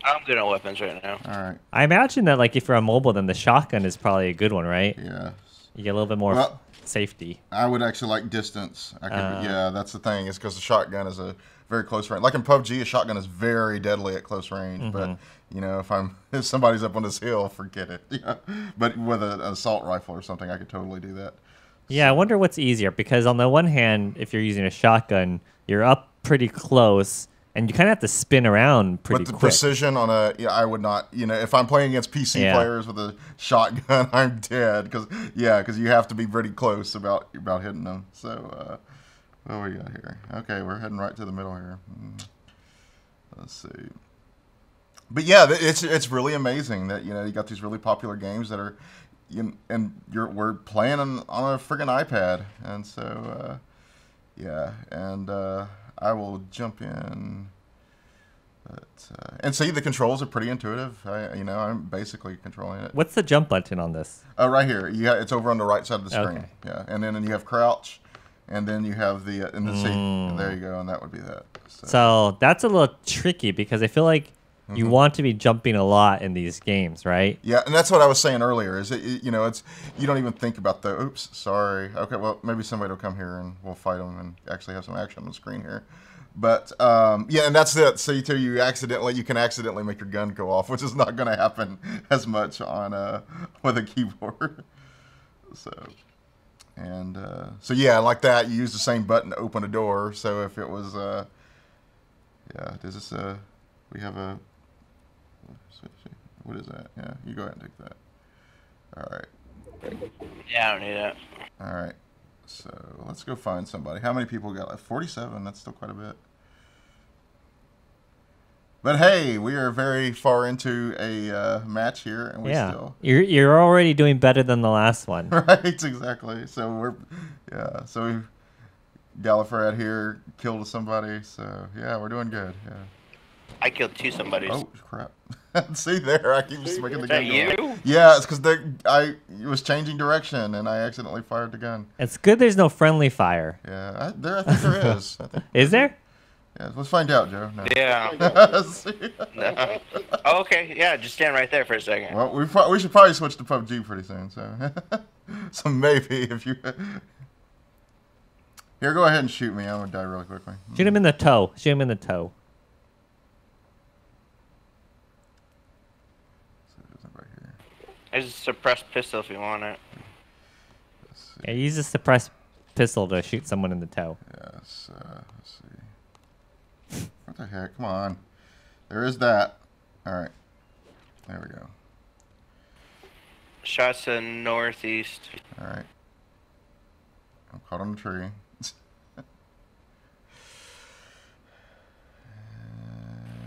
C: I'm good on weapons right now.
A: All right.
B: I imagine that like if you're on mobile, then the shotgun is probably a good one, right?
A: Yeah.
B: You get a little bit more safety.
A: I would actually like distance. Yeah, that's the thing. Is because the shotgun is a very close range. Like in PUBG, a shotgun is very deadly at close range. But if somebody's up on this hill, forget it. Yeah. But with an assault rifle or something, I could totally do that.
B: Yeah, I wonder what's easier because on the one hand, if you're using a shotgun, you're up pretty close. And you kind of have to spin around pretty quick.
A: But the precision on I would not, if I'm playing against PC players with a shotgun, I'm dead. Because you have to be pretty close about hitting them. So, what do we got here? Okay, we're heading right to the middle here. Let's see. But yeah, it's really amazing that, you got these really popular games that are, we're playing on a friggin' iPad. And so, I will jump in, and see the controls are pretty intuitive. I'm basically controlling it.
B: What's the jump button on this?
A: Right here. Yeah, it's over on the right side of the screen.
B: Okay.
A: Yeah, and then you have crouch, and then you have the in the seat. And there you go, and that would be that.
B: So that's a little tricky because I feel like you want to be jumping a lot in these games, right?
A: Yeah, and that's what I was saying earlier. Is you don't even think about the oops, sorry. Okay, well maybe somebody will come here and we'll fight them and actually have some action on the screen here. But and that's it. So you can accidentally make your gun go off, which is not going to happen as much on with a keyboard. Like that, you use the same button to open a door. So if it was we have a. What is that? Yeah, you go ahead and take that. All right.
C: Yeah, I don't need that.
A: All right. So let's go find somebody. How many people got? 47. That's still quite a bit. But hey, we are very far into a match here, and we still.
B: You're already doing better than the last one.
A: Right. Exactly. So So Gallifrey here killed somebody. So yeah, we're doing good. Yeah.
C: I killed two somebodies.
A: Oh crap! See there, I keep just making the gun
C: you?
A: go off. Yeah, it's because I was changing direction and I accidentally fired the gun.
B: It's good there's no friendly fire.
A: Yeah, I think there is.
B: Is there?
A: Yeah, let's find out, Joe. No.
C: Yeah. No. Oh, okay. Yeah, just stand right there for a second.
A: Well, we should probably switch to PUBG pretty soon. So, so maybe if you. Here, go ahead and shoot me. I'm gonna die really quickly.
B: Shoot him in the toe. Shoot him in the toe.
A: Right here.
C: There's a suppressed pistol if you want it.
B: Yeah, use a suppressed pistol to shoot someone in the toe.
A: Yes. Let's see. What the heck? Come on. There is that. All right. There we go.
C: Shots to northeast.
A: All right. I'm caught on the tree.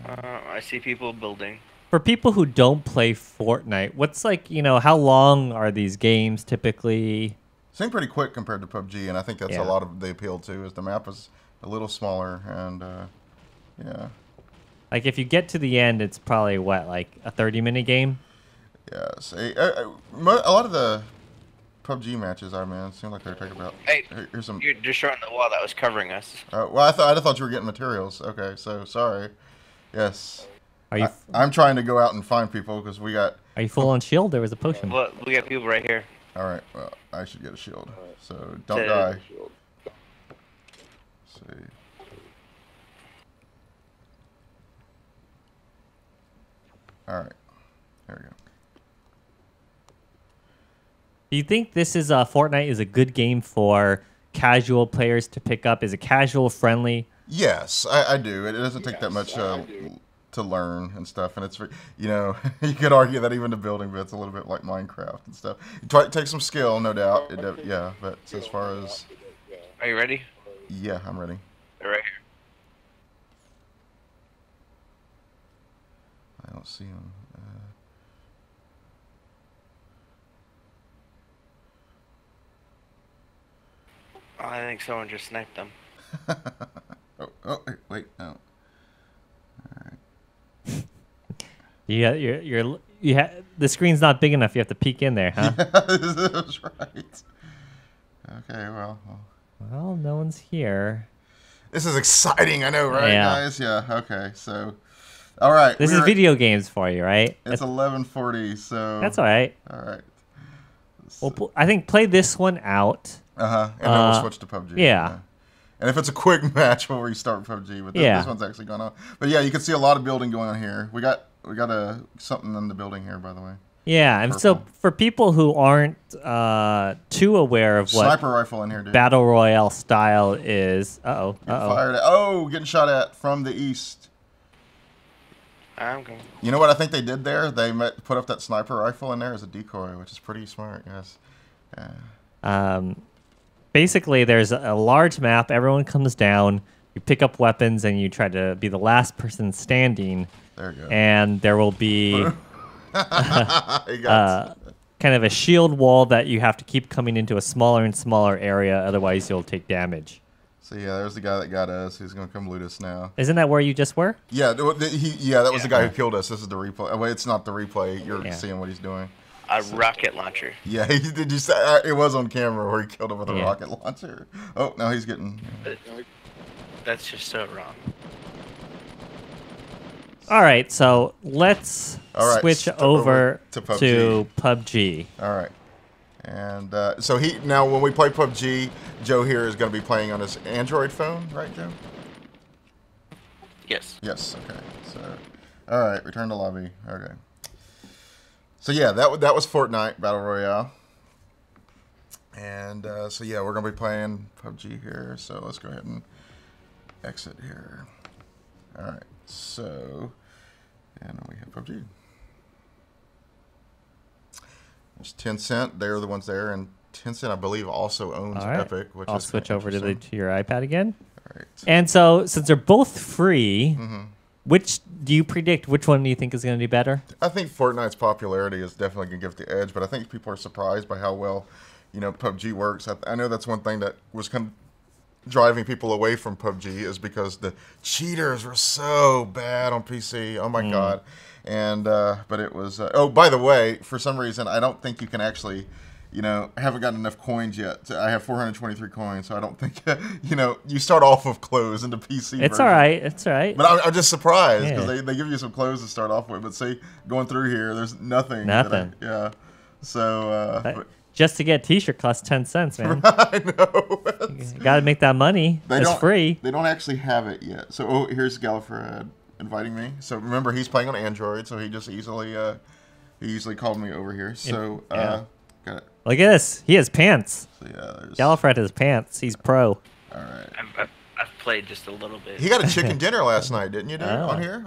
C: I see people building.
B: For people who don't play Fortnite, what's like, how long are these games typically?
A: Seem pretty quick compared to PUBG, and I think that's a lot of the appeal too. Is the map is a little smaller, and yeah.
B: Like if you get to the end, it's probably what, like a 30-minute game?
A: Yes. A lot of the PUBG matches I'm in seem like they're taking about.
C: Hey,
A: here's some.
C: you're destroying the wall that was covering us.
A: Well, I thought you were getting materials. Okay, so sorry. Yes.
B: Are you?
A: I'm trying to go out and find people because we got.
B: Are you full on shield? There was a potion.
C: Well, we got people right here.
A: All right. Well, I should get a shield. So don't die. Let's see. All right. There we go.
B: Do you think this is Fortnite is a good game for casual players to pick up? Is it casual friendly?
A: Yes, I do. It doesn't take that much to learn and stuff, and it's you could argue that even the building bit's a little bit like Minecraft and stuff. It takes some skill, no doubt. Yeah, but as far as
C: Are you ready?
A: yeah, I'm ready.
C: They're right here.
A: I don't see him.
C: I think someone just sniped them.
A: Oh, wait, no.
B: Yeah, the screen's not big enough. You have to peek in there, huh?
A: Yeah, that's right. Okay, well.
B: Well, no one's here.
A: This is exciting, I know, right,
B: Yeah.
A: guys? Yeah, okay, so. All right.
B: This is video games for you, right?
A: It's 11:40, so.
B: That's all right.
A: All right.
B: Well, I think play this one out.
A: And then we'll switch to PUBG.
B: Yeah.
A: And if it's a quick match, we'll restart PUBG. But this one's actually going on. But yeah, you can see a lot of building going on here. We got something in the building here, by the way.
B: Yeah, and so for people who aren't too aware of what
A: sniper rifle in here, dude.
B: Battle Royale style is,
A: Fired at. Oh, getting shot at from the east.
C: I'm going.
A: You know what I think they did there? They put up that sniper rifle in there as a decoy, which is pretty smart, yes. Yeah.
B: Basically, there's a large map. Everyone comes down. You pick up weapons, and you try to be the last person standing.
A: There you go.
B: And there will be kind of a shield wall that you have to keep coming into a smaller and smaller area. Otherwise, you'll take damage.
A: So yeah, there's the guy that got us. Who's gonna come loot us now?
B: Isn't that where you just were?
A: Yeah, that was the guy who killed us. This is the replay. Well, it's not the replay. You're seeing what he's doing.
C: A rocket launcher.
A: Yeah, did you say it was on camera where he killed him with a rocket launcher? Oh, now he's getting.
C: That's just so wrong.
B: All right, so let's switch over to PUBG.
A: All right, and so now when we play PUBG, Joe here is going to be playing on his Android phone, right, Joe?
C: Yes.
A: Yes. Okay. So, all right, return to lobby. Okay. So yeah, that was Fortnite Battle Royale, and so yeah, we're gonna be playing PUBG here. So let's go ahead and exit here. All right, so and we have PUBG. There's Tencent. They're the ones there, and Tencent, I believe, also owns Epic. Which
B: I'll switch over to your iPad again.
A: All right.
B: And so since they're both free. Which do you predict? Which one do you think is going to do better?
A: I think Fortnite's popularity is definitely going to give it the edge, but I think people are surprised by how well, PUBG works. I know that's one thing that was kind of driving people away from PUBG is because the cheaters were so bad on PC. Oh my God! And but it was. Oh, by the way, for some reason, I don't think you can actually. I haven't gotten enough coins yet. I have 423 coins, so I don't think, you start off with clothes in the PC
B: It's
A: version.
B: all right. It's all right.
A: But I'm just surprised because they give you some clothes to start off with. But see, going through here, there's nothing.
B: Nothing.
A: Yeah. So.
B: just to get a T-shirt costs 10 cents, man.
A: I know.
B: You gotta make that money. It's free.
A: They don't actually have it yet. So here's Gallifred inviting me. So remember, he's playing on Android, so he just easily called me over here. So got it.
B: Look at this. He has pants.
A: So yeah,
B: Gallifred has pants. He's pro.
A: All right.
C: I've played just a little bit.
A: He got a chicken dinner last night, didn't you, dude? On here?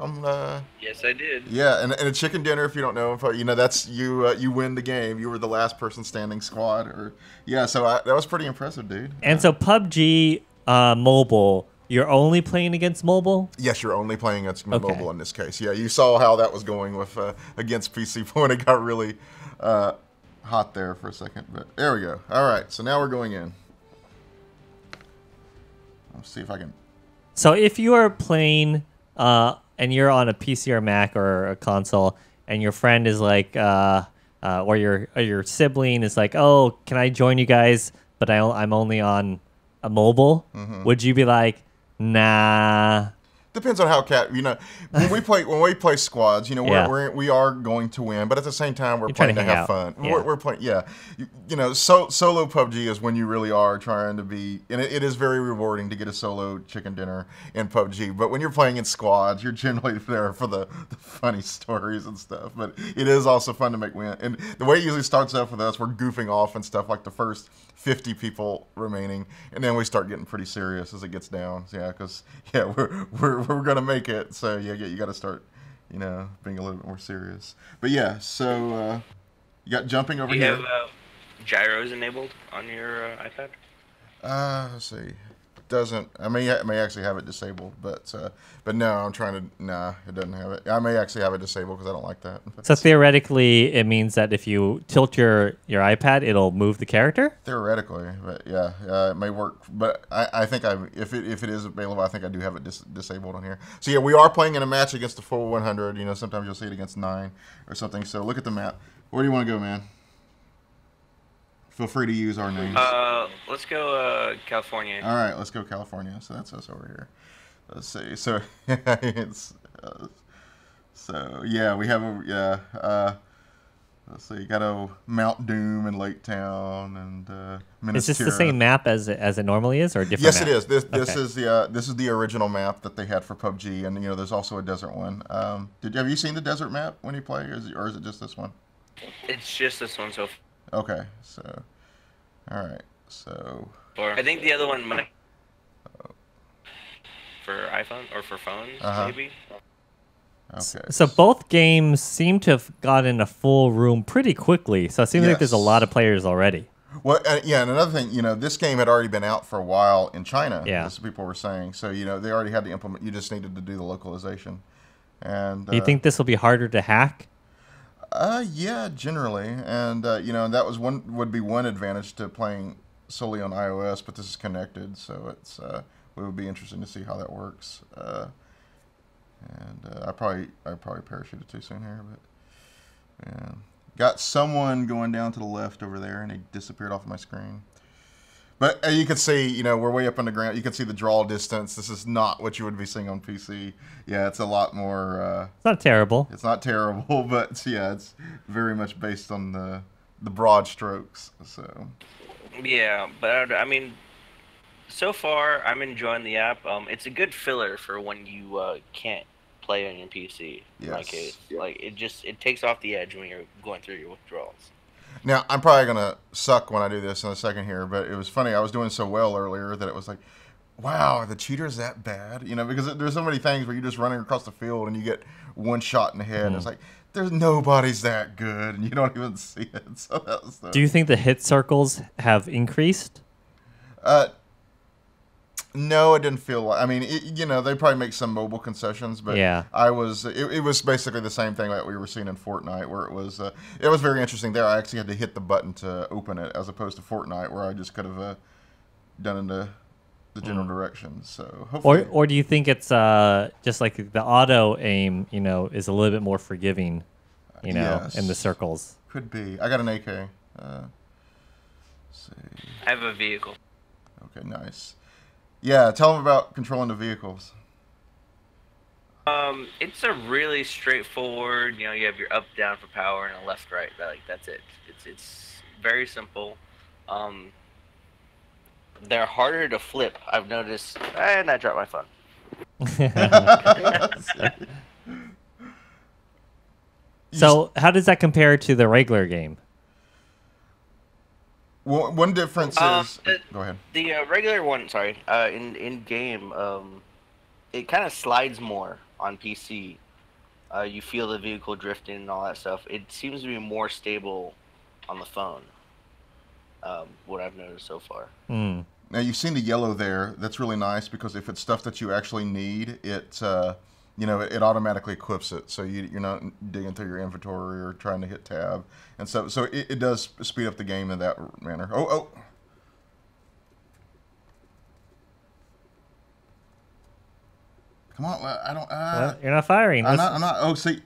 C: Yes, I did.
A: Yeah, and a chicken dinner. If you don't know, that's you. You win the game. You were the last person standing squad, So that was pretty impressive, dude.
B: And so PUBG mobile, you're only playing against mobile?
A: Yes, you're only playing against mobile in this case. Yeah, you saw how that was going with against PC when it got really hot there for a second. But there we go. All right, so now we're going in. Let's see if I can.
B: So if you are playing and you're on a PC or Mac or a console, and your friend is like, or your sibling is like, oh, can I join you guys? But I'm only on a mobile. Would you be like, nah?
A: Depends on how when we play squads, we are going to win, but at the same time we're playing to have fun.
B: Yeah.
A: We're playing, solo PUBG is when you really are trying to be, and it is very rewarding to get a solo chicken dinner in PUBG. But when you're playing in squads, you're generally there for the funny stories and stuff. But it is also fun to make win. And the way it usually starts off with us, we're goofing off and stuff like the first 50 people remaining, and then we start getting pretty serious as it gets down. Because we're gonna make it. So you got to start, being a little bit more serious. But so you got jumping over here.
C: Do you have gyros enabled on your iPad?
A: Let's see. Doesn't. I may actually have it disabled, but no, I'm trying to. Nah, it doesn't have it. I may actually have it disabled because I don't like that.
B: So theoretically, it means that if you tilt your iPad, it'll move the character.
A: Theoretically, but it may work. But I think if it is available, I think I do have it disabled on here. So we are playing in a match against the full 100. Sometimes you'll see it against 9 or something. So look at the map. Where do you want to go, man? Feel free to use our names.
C: Let's go California.
A: All right, let's go California. So that's us over here. Let's see. So it's we have let's see. Got a Mount Doom and Lake Town and Minas
B: Is this the
A: Tirith.
B: same map as it normally is, or a different?
A: Yes,
B: map?
A: it is. This is the original map that they had for PUBG, and there's also a desert one. Have you seen the desert map when you play, or is it just this one?
C: It's just this one so far.
A: Okay, so, all right, so.
C: I think the other one might for iPhone or for phones, maybe.
A: Okay.
B: So both games seem to have gotten a full room pretty quickly. So it seems like there's a lot of players already.
A: Well, and another thing, this game had already been out for a while in China.
B: Yeah.
A: As people were saying, so they already had to implement. You just needed to do the localization. And
B: do you think this will be harder to hack?
A: Yeah, generally, and and that would be one advantage to playing solely on iOS, but this is connected, so it would be interesting to see how that works. I probably parachuted too soon here, but got someone going down to the left over there, and he disappeared off of my screen. But you can see, we're way up on the ground. You can see the draw distance. This is not what you would be seeing on PC. Yeah, it's a lot more.
B: It's not terrible.
A: It's not terrible, but it's very much based on the broad strokes. So.
C: Yeah, but I mean, so far I'm enjoying the app. It's a good filler for when you can't play on your PC.
A: Yes.
C: In my case, it takes off the edge when you're going through your withdrawals.
A: Now, I'm probably going to suck when I do this in a second here, but it was funny. I was doing so well earlier that it was like, wow, are the cheaters that bad? Because there's so many things where you're just running across the field and you get one shot in the head. And it's like, there's nobody's that good, and you don't even see it. So that was
B: Do you think the hit circles have increased?
A: No, it didn't feel like. I mean, they probably make some mobile concessions, but
B: yeah,
A: it was basically the same thing that we were seeing in Fortnite, where it was very interesting. There, I actually had to hit the button to open it, as opposed to Fortnite, where I just could have done in the general direction. So hopefully,
B: or do you think it's just like the auto aim, is a little bit more forgiving,
A: yes,
B: in the circles?
A: Could be. I got an AK. Let's see.
C: I have a vehicle.
A: Okay, nice. Yeah, tell them about controlling the vehicles.
C: It's a really straightforward. You have your up, down for power, and a left, right. That's it. It's very simple. They're harder to flip. I've noticed, and I dropped my phone.
B: So how does that compare to the regular game?
A: Well, one difference is. Go ahead.
C: The regular one, sorry, in game, it kind of slides more on PC. You feel the vehicle drifting and all that stuff. It seems to be more stable on the phone. What I've noticed so far.
B: Mm.
A: Now you've seen the yellow there. That's really nice because if it's stuff that you actually need, it it automatically equips it, so you're not digging through your inventory or trying to hit tab and stuff. So it does speed up the game in that manner. Oh. Come on, I don't.
B: Well, you're not firing.
A: I'm not. Oh, see.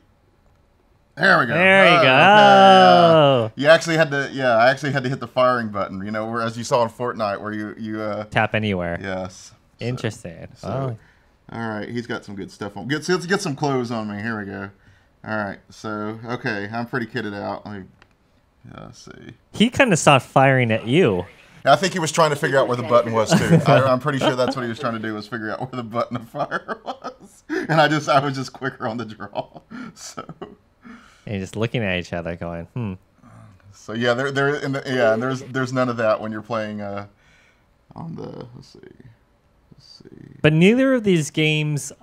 A: There we go.
B: There you go.
A: Okay, you actually had to. Yeah, I actually had to hit the firing button. Whereas you saw in Fortnite, where you
B: tap anywhere.
A: Yes.
B: Interesting.
A: So, all right, he's got some good stuff on. Let's get some clothes on me. Here we go. All right, so okay, I'm pretty kitted out. Let's see.
B: He kind of stopped firing at you.
A: I think he was trying to figure out where the button was too. I'm pretty sure that's what he was trying to do, was figure out where the button of fire was. And I was just quicker on the draw. So.
B: And you're just looking at each other, going,
A: So yeah, and there's none of that when you're playing on the. Let's see.
B: But neither of these games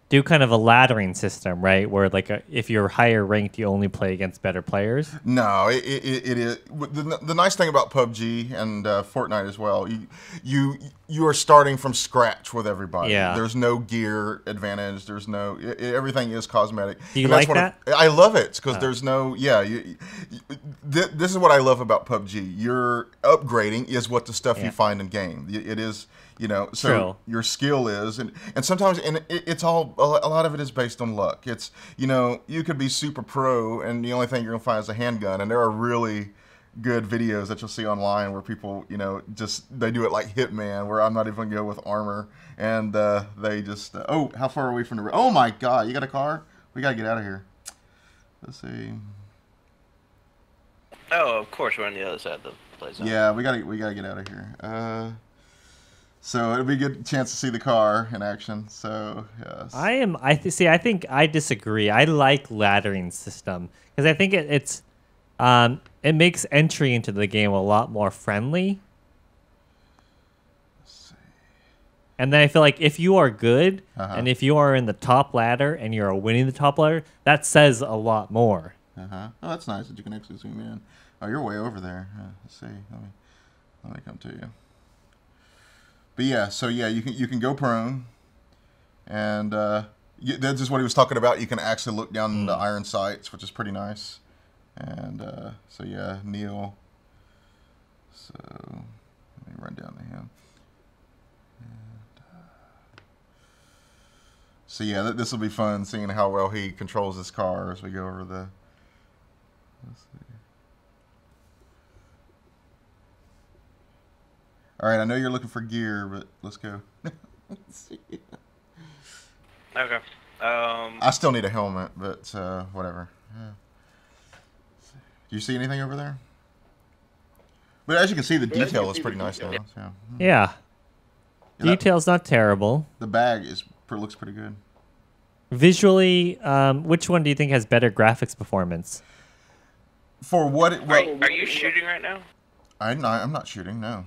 B: do kind of a laddering system, right? Where like if you're higher ranked, you only play against better players.
A: No, it is. The nice thing about PUBG and Fortnite as well, you are starting from scratch with everybody.
B: Yeah.
A: There's no gear advantage. There's no everything is cosmetic.
B: Do you like that?
A: I love it because there's no this is what I love about PUBG. Your upgrading is what the stuff you find in game. It is. So
B: True.
A: Your skill is, and sometimes, it's all, a lot of it is based on luck. It's, you could be super pro, and the only thing you're going to find is a handgun, and there are really good videos that you'll see online where people, they do it like Hitman, where I'm not even going to go with armor, and they just, how far are we from the, oh my god, you got a car? We got to get out of here. Let's see.
C: Oh, of course, we're on the other side of the place.
A: Yeah, we gotta get out of here. So it'll be a good chance to see the car in action. So yes.
B: I think I disagree. I like laddering system because I think it makes entry into the game a lot more friendly.
A: Let's see.
B: And then I feel like if you are good
A: and
B: if you are in the top ladder and you're winning the top ladder, that says a lot more.
A: Oh, that's nice that you can actually zoom in. Oh, you're way over there. Let's see. Let me come to you. But yeah, so yeah, you can go prone, and that's just what he was talking about. You can actually look down the iron sights, which is pretty nice. And so yeah, Neil. So let me run down to him. And, so yeah, this will be fun, seeing how well he controls his car as we go over the. Let's see. All right, I know you're looking for gear, but let's go. Let's see.
C: Okay.
A: I still need a helmet, but whatever. Yeah. Do you see anything over there? But as you can see, the detail is pretty nice now. So.
B: Yeah. Detail's not terrible.
A: The bag looks pretty good.
B: Visually, which one do you think has better graphics performance?
A: For what?
C: Are you shooting right now?
A: I'm not shooting. No.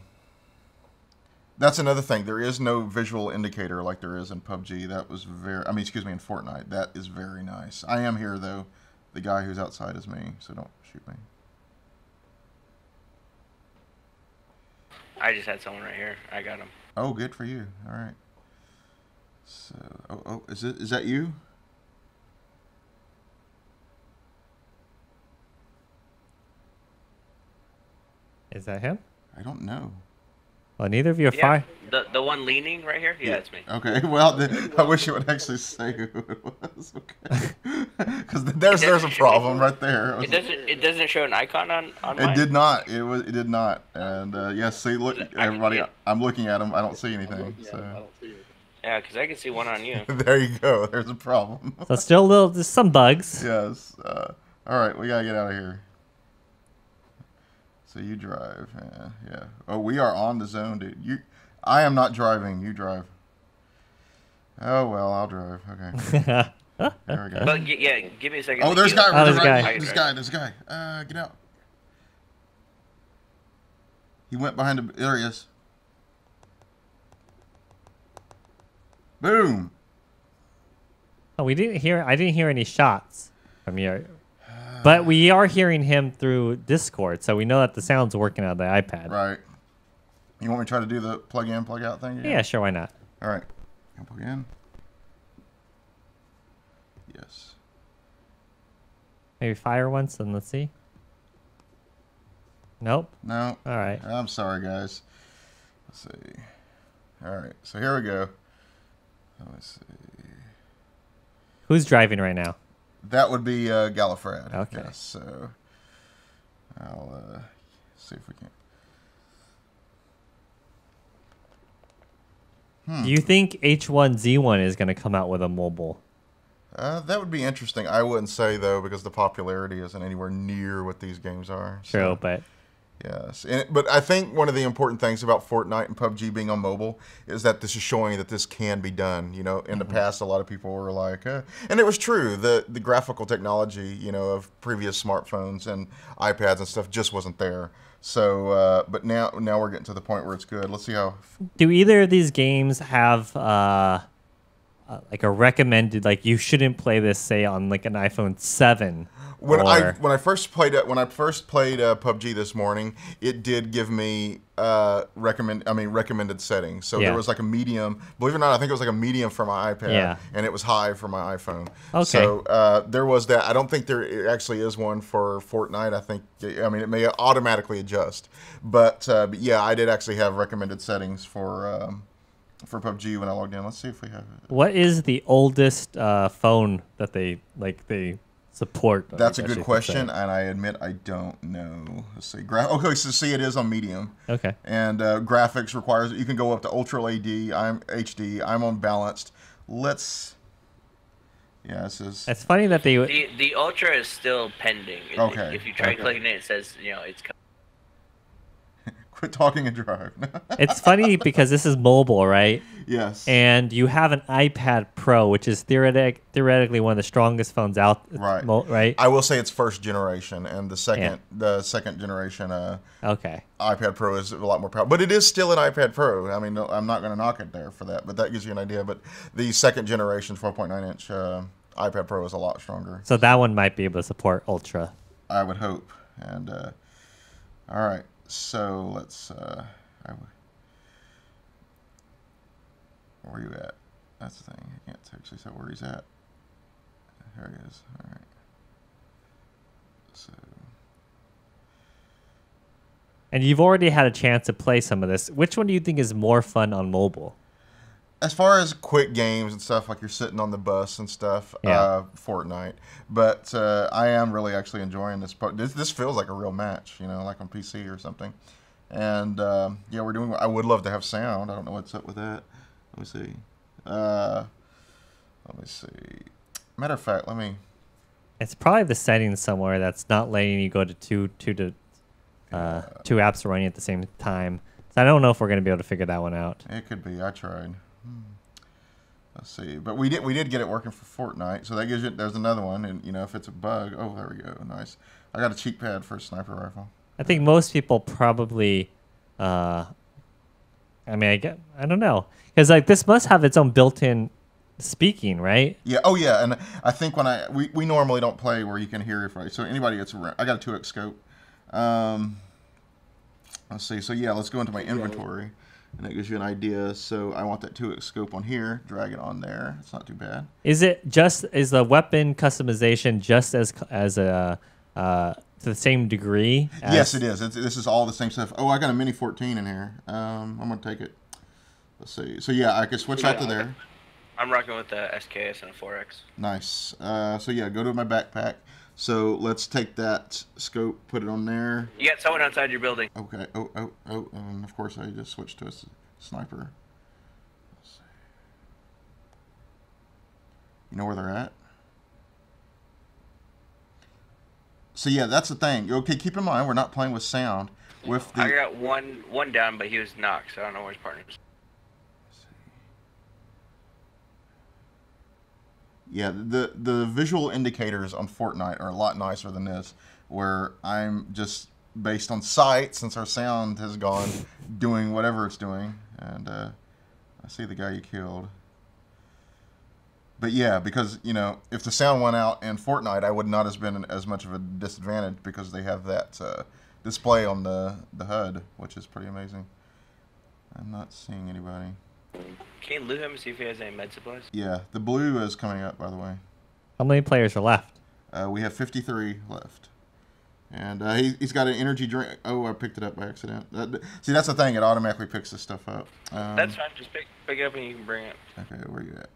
A: That's another thing. There is no visual indicator like there is in PUBG. That was in Fortnite. That is very nice. I am here, though. The guy who's outside is me, so don't shoot me.
C: I just had someone right here. I got him.
A: Oh, good for you. All right. So, is that you?
B: Is that him?
A: I don't know.
B: Well, neither of you are fine.
C: The one leaning right here? Yeah, it's me.
A: Okay, well, I wish it would actually say who it was. Okay. Because there's a problem right there.
C: It doesn't show an icon on mine?
A: It did not. It did not. And yes, see, look, everybody, I'm looking at him. I don't see anything. So.
C: Yeah, because I can see one on you.
A: There you go. There's a problem.
B: So still there's some bugs.
A: Yes. All right, we gotta get out of here. So you drive. Yeah, yeah. Oh, we are on the zone, dude. I am not driving. You drive. Oh, well, I'll drive. Okay. There we go.
C: But yeah, give me a second.
A: Oh, there's a guy.
B: Oh, there's a guy.
A: There's a guy. Get out. He went behind the... There he is. Boom.
B: Oh, I didn't hear any shots from you. But we are hearing him through Discord, so we know that the sound's working out of the iPad.
A: Right. You want me to try to do the plug in, plug out thing again?
B: Yeah, sure, why not?
A: All right. Plug in. Yes.
B: Maybe fire once, and let's see. Nope.
A: No.
B: All right.
A: I'm sorry, guys. Let's see. All right. So here we go. Let's see.
B: Who's driving right now?
A: That would be Gallifrey.
B: Okay.
A: Yes, so I'll see if we can.
B: Do you think H1Z1 is going to come out with a mobile?
A: That would be interesting. I wouldn't say, though, because the popularity isn't anywhere near what these games are.
B: True,
A: So,
B: but...
A: yes. But I think one of the important things about Fortnite and PUBG being on mobile is that this is showing that this can be done. You know, in the past, a lot of people were like, and it was true. The graphical technology, you know, of previous smartphones and iPads and stuff just wasn't there. So, but now we're getting to the point where it's good. Let's see how.
B: Do either of these games have like a recommended, like you shouldn't play this, say, on like an iPhone 7?
A: When I first played PUBG this morning, it did give me recommended settings. So there was like a medium. Believe it or not, I think it was like a medium for my iPad, and it was high for my iPhone.
B: Okay.
A: So there was that. I don't think there actually is one for Fortnite. It may automatically adjust, but yeah, I did actually have recommended settings for PUBG when I logged in. Let's see if we have it.
B: What is the oldest phone that they support?
A: That's a good question, and I admit I don't know. Let's see. Okay, so see, it is on medium.
B: Okay.
A: And graphics requires you can go up to Ultra HD. I'm HD. I'm on balanced. Let's. Yeah, this is.
B: It's funny that they.
C: The Ultra is still pending.
A: Okay.
C: If you try clicking it, it says it's.
A: Quit talking and drive.
B: It's funny because this is mobile, right?
A: Yes.
B: And you have an iPad Pro, which is theoretically one of the strongest phones out.
A: Right.
B: Right.
A: I will say it's first generation, and the second generation
B: okay.
A: iPad Pro is a lot more powerful. But it is still an iPad Pro. I mean, I'm not going to knock it there for that, but that gives you an idea. But the second generation 4.9-inch iPad Pro is a lot stronger.
B: So that one might be able to support Ultra.
A: I would hope. And all right. So let's. Where are you at? That's the thing. I can't actually say where he's at. There he is. All right. So.
B: And you've already had a chance to play some of this. Which one do you think is more fun on mobile?
A: As far as quick games and stuff, like you're sitting on the bus and stuff, Fortnite. But I am really actually enjoying this part. This feels like a real match, you know, like on PC or something. And yeah, we're doing. I would love to have sound. I don't know what's up with that. Let me see. Let me see. Matter of fact, let me.
B: It's probably the settings somewhere that's not letting you go to two apps running at the same time. So I don't know if we're going to be able to figure that one out.
A: It could be. I tried. Let's see. But we did get it working for Fortnite. So that gives you. There's another one, and you know if it's a bug. Oh, there we go. Nice. I got a cheek pad for a sniper rifle.
B: I think most people probably. I don't know, because like this must have its own built-in speaking, right?
A: Yeah. Oh, yeah. And I think when we normally don't play where you can hear it. Right. So anybody that's around, I got a 2x scope. Let's see. So yeah, let's go into my inventory, and that gives you an idea. So I want that 2x scope on here. Drag it on there. It's not too bad.
B: Is the weapon customization just as a to the same degree?
A: Yes, it is. This is all the same stuff. Oh, I got a Mini 14 in here. I'm gonna take it. Let's see. So yeah, I can switch out to there.
C: I'm rocking with the SKS and a 4X.
A: Nice. So yeah, go to my backpack. So let's take that scope, put it on there.
C: You got someone outside your building.
A: Okay. Oh. And of course I just switched to a sniper. Let's see. You know where they're at? So yeah, that's the thing. Okay, keep in mind we're not playing with sound. with the.
C: I got one down, but he was knocked, so I don't know where his partner is.
A: Yeah, the visual indicators on Fortnite are a lot nicer than this, where I'm just based on sight, since our sound has gone, doing whatever it's doing, and I see the guy you killed. But yeah, because, you know, if the sound went out in Fortnite, I would not have been as much of a disadvantage because they have that display on the HUD, which is pretty amazing. I'm not seeing anybody.
C: Can you loot him and see if he has any med supplies?
A: Yeah, the blue is coming up, by the way.
B: How many players are left?
A: We have 53 left. And he's got an energy drink. Oh, I picked it up by accident. See, that's the thing. It automatically picks this stuff up.
C: That's fine. Just pick it up and you can bring it.
A: Okay, where you at?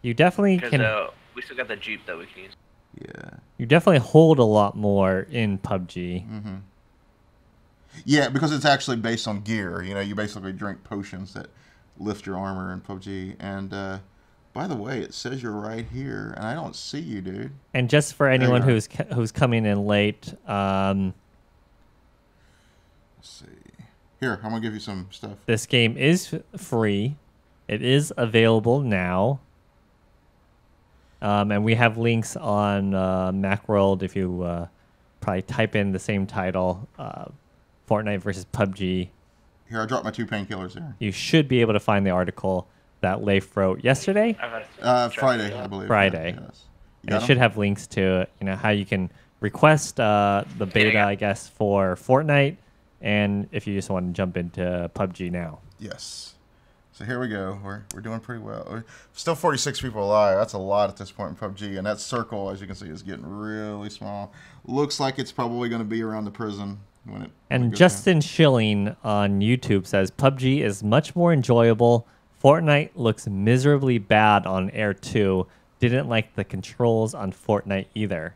B: You definitely can.
C: We still got the Jeep that we can use.
A: Yeah.
B: You definitely hold a lot more in PUBG.
A: Mm-hmm. Yeah, because it's actually based on gear. You know, you basically drink potions that lift your armor in PUBG. And by the way, it says you're right here, and I don't see you, dude.
B: And just for anyone who's coming in late,
A: let's see. Here, I'm gonna give you some stuff.
B: This game is free. It is available now. And we have links on MacWorld if you probably type in the same title, Fortnite versus PUBG.
A: Here, I dropped my 2 painkillers here.
B: You should be able to find the article that Leif wrote yesterday.
A: Friday, I believe.
B: Friday.
A: Yeah, yes.
B: And it should have links to, you know, how you can request the beta, I guess, for Fortnite, and if you just want to jump into PUBG now.
A: Yes. So here we go. We're doing pretty well. Still 46 people alive. That's a lot at this point in PUBG. And that circle, as you can see, is getting really small. Looks like it's probably going to be around the prison when it.
B: And Justin Schilling on YouTube says PUBG is much more enjoyable. Fortnite looks miserably bad on Air 2. Didn't like the controls on Fortnite either.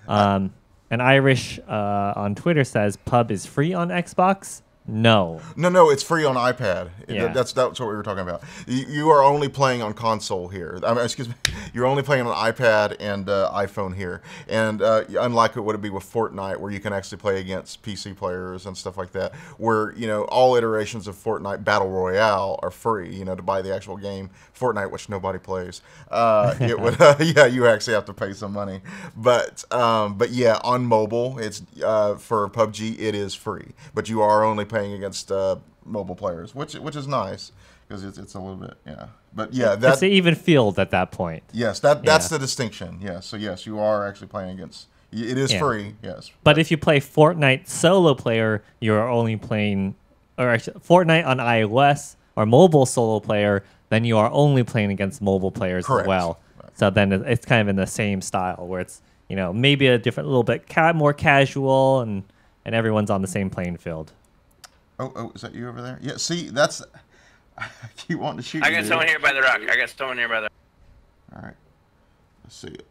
B: And Irish on Twitter says pub is free on Xbox. No,
A: it's free on iPad.
B: Yeah.
A: That's what we were talking about. You are only playing on console here. I mean, excuse me. You're only playing on iPad and iPhone here. And unlike what it would be with Fortnite, where you can actually play against PC players and stuff like that, where, you know, all iterations of Fortnite Battle Royale are free, you know, to buy the actual game. Fortnite, which nobody plays, it would, yeah, you actually have to pay some money. But yeah, on mobile, it's for PUBG, it is free. But you are only playing against mobile players, which is nice because it's a little bit, yeah. But yeah,
B: it's an even field at that point.
A: Yes, that's the distinction. Yes, so yes, you are actually playing against. It is free, yes.
B: But if you play Fortnite solo player, you are only playing, or actually, Fortnite on iOS or mobile solo player, then you are only playing against mobile players as well. Right. So then it's kind of in the same style where it's, you know, maybe a different, little bit more casual, and everyone's on the same playing field.
A: Oh, is that you over there? Yeah, see, that's... I keep wanting to shoot you.
C: I got someone here by the rock.
A: All right. Let's see it.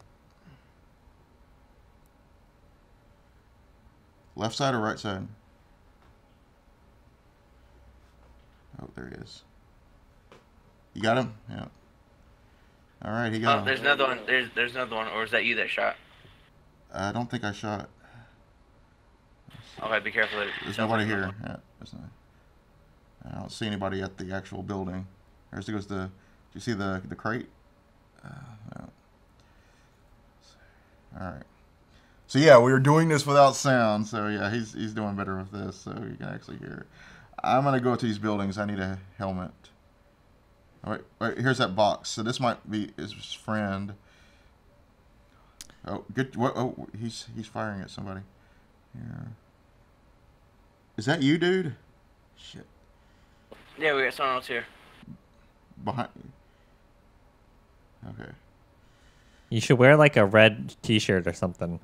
A: Left side or right side? Oh, there he is. You got him? Yeah. All right, he got him.
C: There's another one. There's another one. Or is that you that shot?
A: I don't think I shot.
C: Okay, be careful.
A: There's nobody here. Yeah, there's not. I don't see anybody at the actual building. There goes the. Do you see the crate? No. All right. So yeah, we were doing this without sound. So yeah, he's doing better with this, so you can actually hear it. I'm gonna go to these buildings. I need a helmet. Oh, wait, here's that box. So this might be his friend. Oh, good. What? Oh, he's firing at somebody. Yeah. Is that you, dude? Shit.
C: Yeah, we got someone else here.
A: Behind. Okay.
B: You should wear like a red T-shirt or something.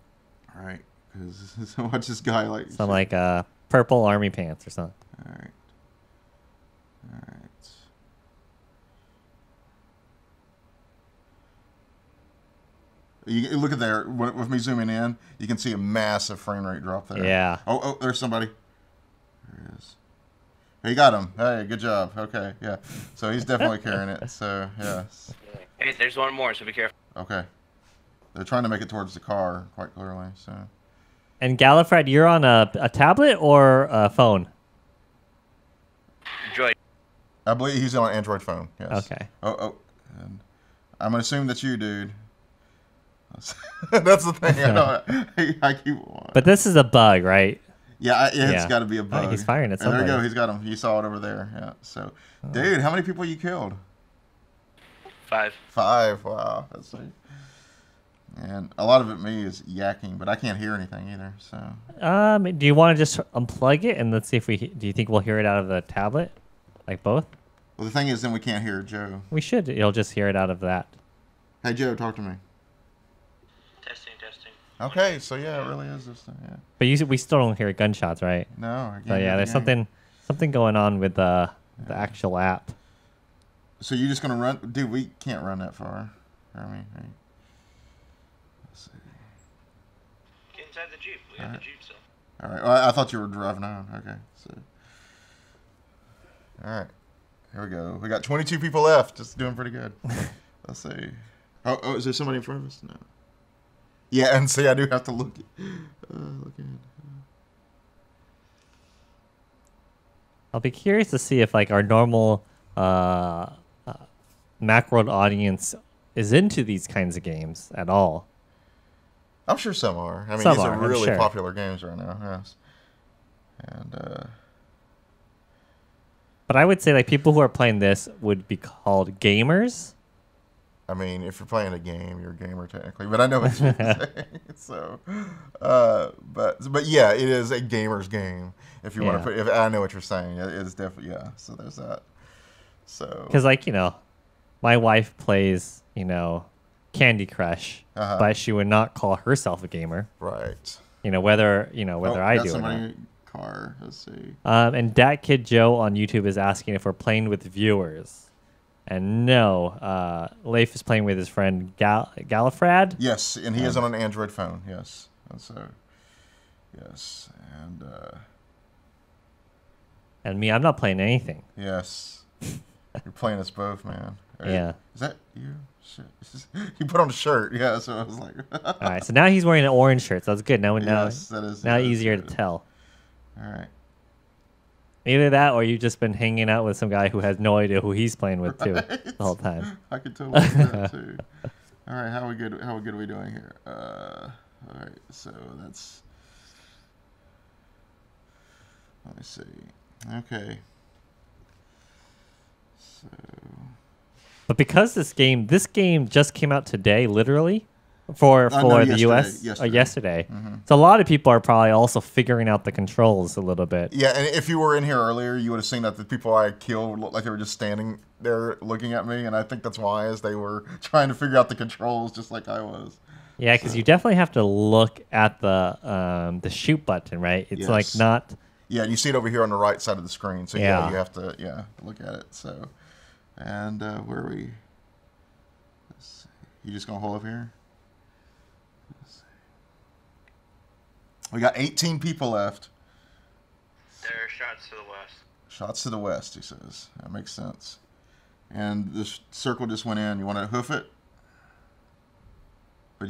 A: All right, because watch this guy like.
B: Some like purple army pants or something.
A: All right. All right. You look at there with me zooming in. You can see a massive frame rate drop there.
B: Yeah.
A: Oh, there's somebody. There he is. Hey, you got him. Hey, good job. Okay, yeah. So he's definitely carrying it. So yes.
C: Hey, there's one more. So be careful.
A: Okay. They're trying to make it towards the car, quite clearly. So.
B: And Gallifred, you're on a tablet or a phone?
C: Droid.
A: I believe he's on an Android phone. Yes.
B: Okay.
A: Oh. And I'm gonna assume that's you, dude. That's the thing. I know. I keep.
B: But this is a bug, right?
A: Yeah, it's got to be a bug.
B: He's firing at
A: There
B: somebody.
A: you go. He's got him. You saw it over there. Yeah. So, dude, how many people you killed?
C: 5.
A: 5. Wow. That's safe. And a lot of it me is yakking, but I can't hear anything either. So.
B: Do you want to just unplug it and let's see if do you think we'll hear it out of the tablet, like both?
A: Well, the thing is, then we can't hear Joe.
B: We should. You'll just hear it out of that.
A: Hey, Joe, talk to me.
C: Testing.
A: Okay, so yeah, it really is this thing. Yeah.
B: But we still don't hear gunshots, right?
A: No. I can't
B: So yeah,
A: hear
B: there's
A: the game.
B: something going on with the actual app.
A: So you're just gonna run, dude? We can't run that far. I mean, hey. Let's see.
C: Get inside the Jeep. We got the Jeep, so.
A: All right. Well, I thought you were driving on. Okay. So. All right. Here we go. We got 22 people left. Just doing pretty good. Let's see. Oh, is there somebody in front of us? No. Yeah, and see, I do have to look. Look in.
B: I'll be curious to see if like our normal MacWorld audience is into these kinds of games at all.
A: I'm sure some are. I mean,
B: Some
A: these
B: are,
A: are
B: I'm
A: really
B: sure.
A: popular games right now. Yes. And
B: But I would say like people who are playing this would be called gamers.
A: I mean, if you're playing a game, you're a gamer technically. But I know what you're saying. So, but yeah, it is a gamer's game. If you want to put, if I know what you're saying, it is definitely So there's that. So
B: Because like my wife plays Candy Crush, but she would not call herself a gamer.
A: right.
B: Whether I
A: got
B: do or not.
A: somebody car. Let's see.
B: And Dat Kid Joe on YouTube is asking if we're playing with viewers. And no, Leif is playing with his friend Gallifred.
A: Yes, and he is on an Android phone. Yes. And so, yes,
B: And me, I'm not playing anything.
A: yes. You're playing us both, man.
B: Yeah.
A: Is that you? Shit. You put on a shirt. Yeah, so I was like.
B: All right, so now he's wearing an orange shirt, so that's good. Now
A: Yes, that is.
B: now
A: that is
B: easier
A: good.
B: to tell.
A: All right.
B: Either that, or you've just been hanging out with some guy who has no idea who he's playing with too the whole time.
A: I could totally do that too. All right, how good are we doing here? All right, so that's. Let me see. Okay. So.
B: But because this game just came out today, literally, for
A: No,
B: the US yesterday.
A: Mm-hmm.
B: So a lot of people are probably also figuring out the controls a little bit.
A: Yeah, and if you were in here earlier, you would have seen that the people I killed looked like they were just standing there looking at me, and I think that's why, as they were trying to figure out the controls, just like I was.
B: Yeah, because you definitely have to look at the shoot button, right? It's like
A: Yes.
B: not.
A: Yeah, and you see it over here on the right side of the screen. So
B: Yeah.
A: you have to look at it. So, and where are we? Let's see. You just gonna hold up here? Let's see. We got 18 people left.
C: There are shots to the west.
A: Shots to the west, he says. That makes sense. And this circle just went in. You want to hoof it? But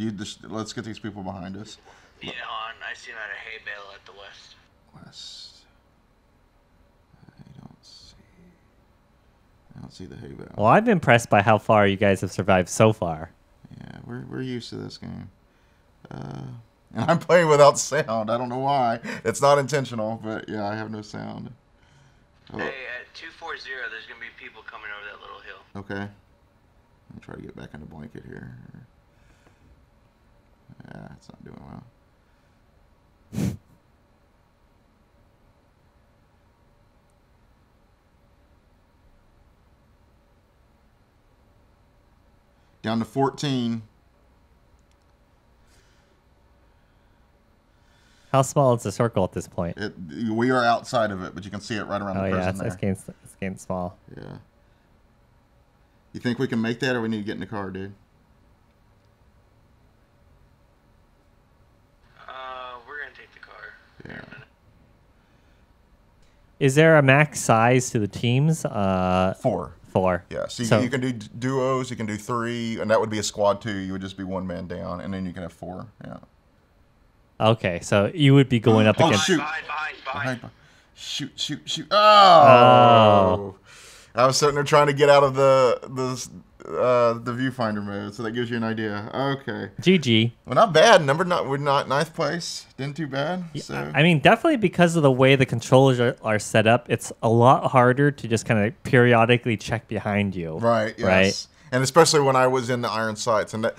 A: let's get these people behind us.
C: Yeah, I see him at a hay bale at the west.
A: West. I don't see the hay bale.
B: Well, I'm impressed by how far you guys have survived so far.
A: Yeah, we're used to this game. And I'm playing without sound. I don't know why. It's not intentional, but yeah, I have no sound. Oh,
C: Hey, at 240, there's gonna be people coming over that little hill.
A: okay. I'll try to get back in the blanket here. Yeah, it's not doing well. Down to 14.
B: How small is the circle at this point?
A: We are outside of it, but you can see it right around
B: Oh
A: the
B: yeah,
A: person
B: it's getting small.
A: there. Yeah. You think we can make that, or we need to get in the car, dude?
C: We're gonna take the car.
A: Yeah.
B: Is there a max size to the teams?
A: 4.
B: 4.
A: Yeah, so you can do duos, you can do 3, and that would be a squad 2. You would just be one man down, and then you can have 4. Yeah.
B: Okay, so you would be going up against.
A: Shoot!
C: Behind.
A: Shoot!
B: Oh.
A: I was sitting there trying to get out of the viewfinder mode, so that gives you an idea. Okay.
B: GG.
A: Well, not bad. We're not ninth place. Didn't too bad. So.
B: I mean, definitely because of the way the controllers are set up, it's a lot harder to just kind of periodically check behind you.
A: Right. Yes.
B: Right.
A: And especially when I was in the iron sights, and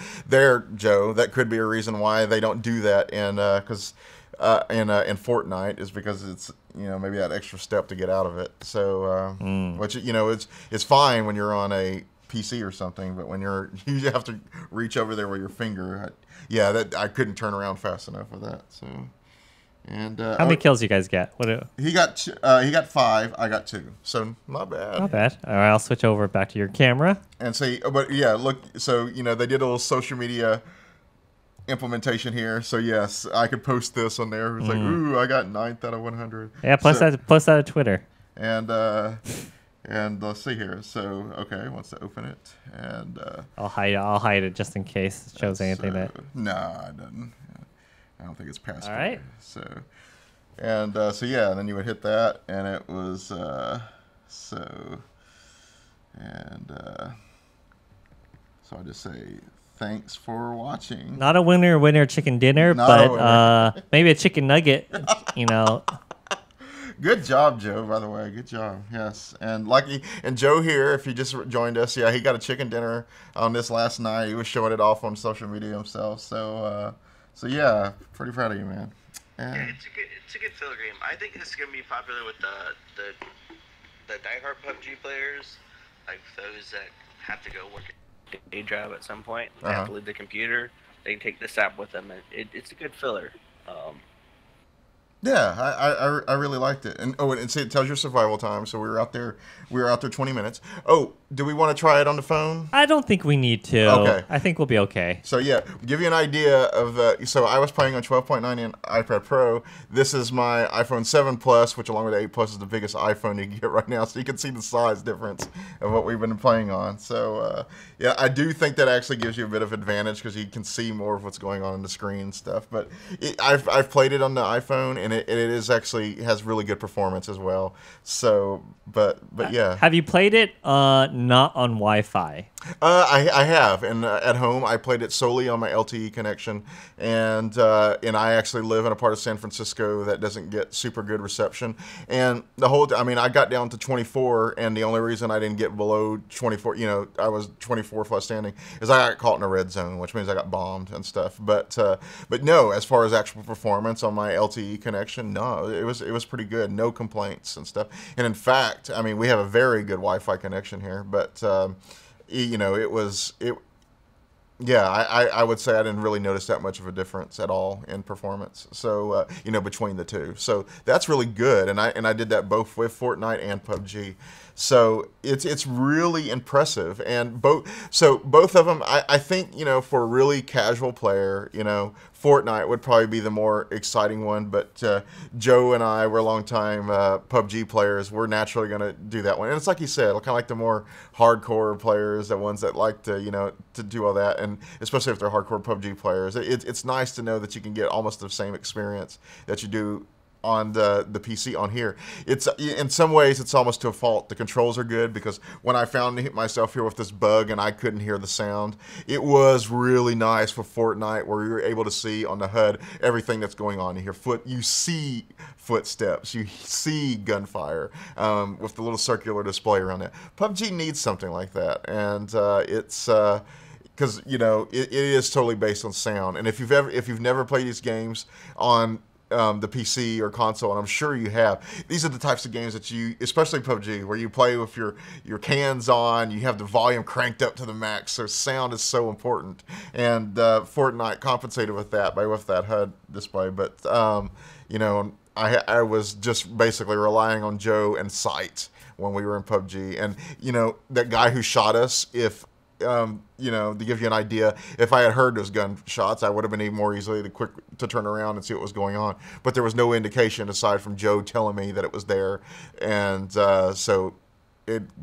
A: Joe, that could be a reason why they don't do that in Fortnite, is because it's maybe that extra step to get out of it. So which it's fine when you're on a PC or something, but when you have to reach over there with your finger, I couldn't turn around fast enough with that. So. And
B: how many kills you guys get?
A: He got 5. I got 2. So not bad.
B: Not bad. All right, I'll switch over back to your camera.
A: And see, but yeah, look. So they did a little social media implementation here. So yes, I could post this on there. It's like, ooh, I got 9th out of 100.
B: Yeah, post that on Twitter.
A: And let's see here. So okay, wants to open it, and
B: I'll hide it just in case it shows anything that.
A: Nah, it doesn't. I don't think it's passed.
B: All right.
A: So, and and then you would hit that, and it was so I just say thanks for watching.
B: Not a winner chicken dinner, but maybe a chicken nugget.
A: Good job, Joe, by the way. Good job. Yes. And Joe here, if you just joined us, he got a chicken dinner on this last night. He was showing it off on social media himself. So yeah, pretty proud of you, man. And
C: it's a good filler game. I think this is gonna be popular with the diehard PUBG players, like those that have to go work a day job at some point. They have to leave the computer. They can take this app with them, and it's a good filler.
A: Yeah, I really liked it, and see, it tells your survival time. So we were out there 20 minutes. Oh, do we want to try it on the phone?
B: I don't think we need to.
A: Okay,
B: I think we'll be okay.
A: So yeah, give you an idea of so I was playing on 12.9 iPad Pro. This is my iPhone 7 Plus, which along with the 8 Plus is the biggest iPhone you can get right now. So you can see the size difference of what we've been playing on. So yeah, I do think that actually gives you a bit of advantage because you can see more of what's going on the screen and stuff. But I've played it on the iPhone, and it is actually has really good performance as well. So, but yeah.
B: Have you played it not on Wi-Fi?
A: I have, and at home I played it solely on my LTE connection, and I actually live in a part of San Francisco that doesn't get super good reception. And I got down to 24, and the only reason I didn't get below 24, I was 24 plus standing, is I got caught in a red zone, which means I got bombed and stuff. But no, as far as actual performance on my LTE connection, no, it was pretty good, no complaints and stuff. And in fact, I mean, we have a very good Wi-Fi connection here, but I would say I didn't really notice that much of a difference at all in performance. So between the two, so that's really good. And I did that both with Fortnite and PUBG. So it's really impressive. And both of them, I think for a really casual player, Fortnite would probably be the more exciting one. But Joe and I were longtime PUBG players. We're naturally going to do that one. And it's like you said, kind of like the more hardcore players, the ones that like to to do all that, and especially if they're hardcore PUBG players, it's nice to know that you can get almost the same experience that you do on the PC on here. It's in some ways it's almost to a fault. The controls are good because when I found myself here with this bug and I couldn't hear the sound, it was really nice for Fortnite where you're able to see on the HUD everything that's going on. You see footsteps, you see gunfire with the little circular display around it. PUBG needs something like that, and it's because it is totally based on sound. And if you've never played these games on the PC or console, and I'm sure you have, these are the types of games that especially PUBG, where you play with your cans on, you have the volume cranked up to the max, so sound is so important. And Fortnite compensated with that with that HUD display. But I was just basically relying on Joe and sight when we were in PUBG. And that guy who shot us, to give you an idea, if I had heard those gunshots, I would have been even more easily quick to turn around and see what was going on. But there was no indication aside from Joe telling me that it was there, and so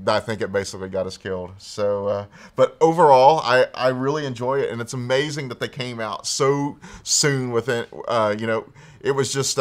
A: I think it basically got us killed. So, but overall, I really enjoy it, and it's amazing that they came out so soon within. You know, it was just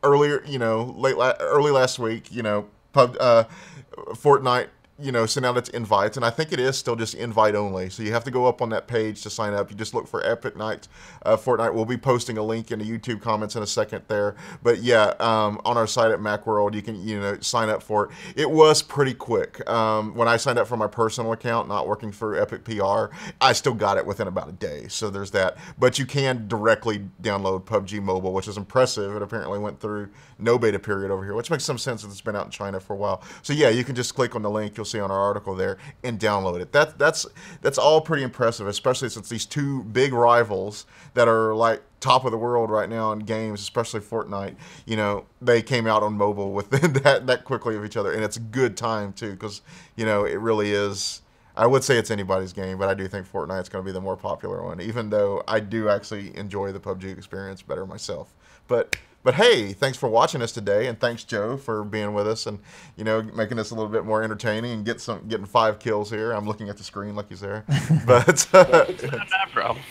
A: earlier. You know, early last week. You know, Fortnite, you know, sent out its invites, and I think it is still just invite only. So you have to go up on that page to sign up. You just look for Epic Night Fortnite. We'll be posting a link in the YouTube comments in a second there. But yeah, on our site at MacWorld, you can, you know, sign up for it. It was pretty quick. When I signed up for my personal account, not working through Epic PR, I still got it within about a day. So there's that. But you can directly download PUBG Mobile, which is impressive. It apparently went through no beta period over here, which makes some sense that it's been out in China for a while. So yeah, you can just click on the link you'll see on our article there and download it. That's all pretty impressive, especially since these two big rivals that are like top of the world right now in games, especially Fortnite, you know, they came out on mobile within that quickly of each other, and it's a good time too, because, you know, it really is. I would say it's anybody's game, but I do think Fortnite's going to be the more popular one, even though I do actually enjoy the PUBG experience better myself. But hey, thanks for watching us today, and thanks, Joe, for being with us and, you know, making this a little bit more entertaining and getting 5 kills here. I'm looking at the screen like he's there, but
C: it's not that problem.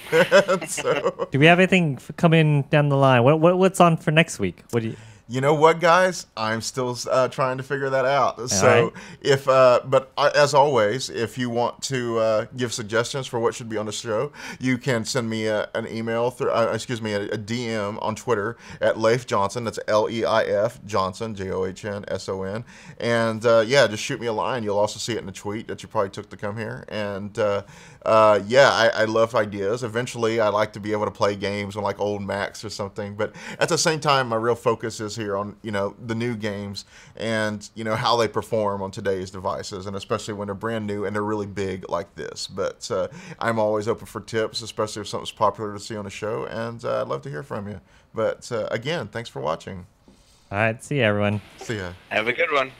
A: So,
B: do we have anything coming down the line? What's on for next week? What do you?
A: You know what, guys? I'm still trying to figure that out. So,
B: right.
A: As always, if you want to give suggestions for what should be on the show, you can send me an email through, a DM on Twitter at Leif Johnson. That's Leif Johnson, JOHNSON. And yeah, just shoot me a line. You'll also see it in the tweet that you probably took to come here. And yeah, I love ideas. Eventually, I like to be able to play games on like old Macs or something. But at the same time, my real focus is here on, you know, the new games and, you know, how they perform on today's devices, and especially when they're brand new and they're really big like this. But I'm always open for tips, especially if something's popular to see on the show, and I'd love to hear from you. But again, thanks for watching.
B: All right, see you, everyone.
A: See ya.
C: Have a good one.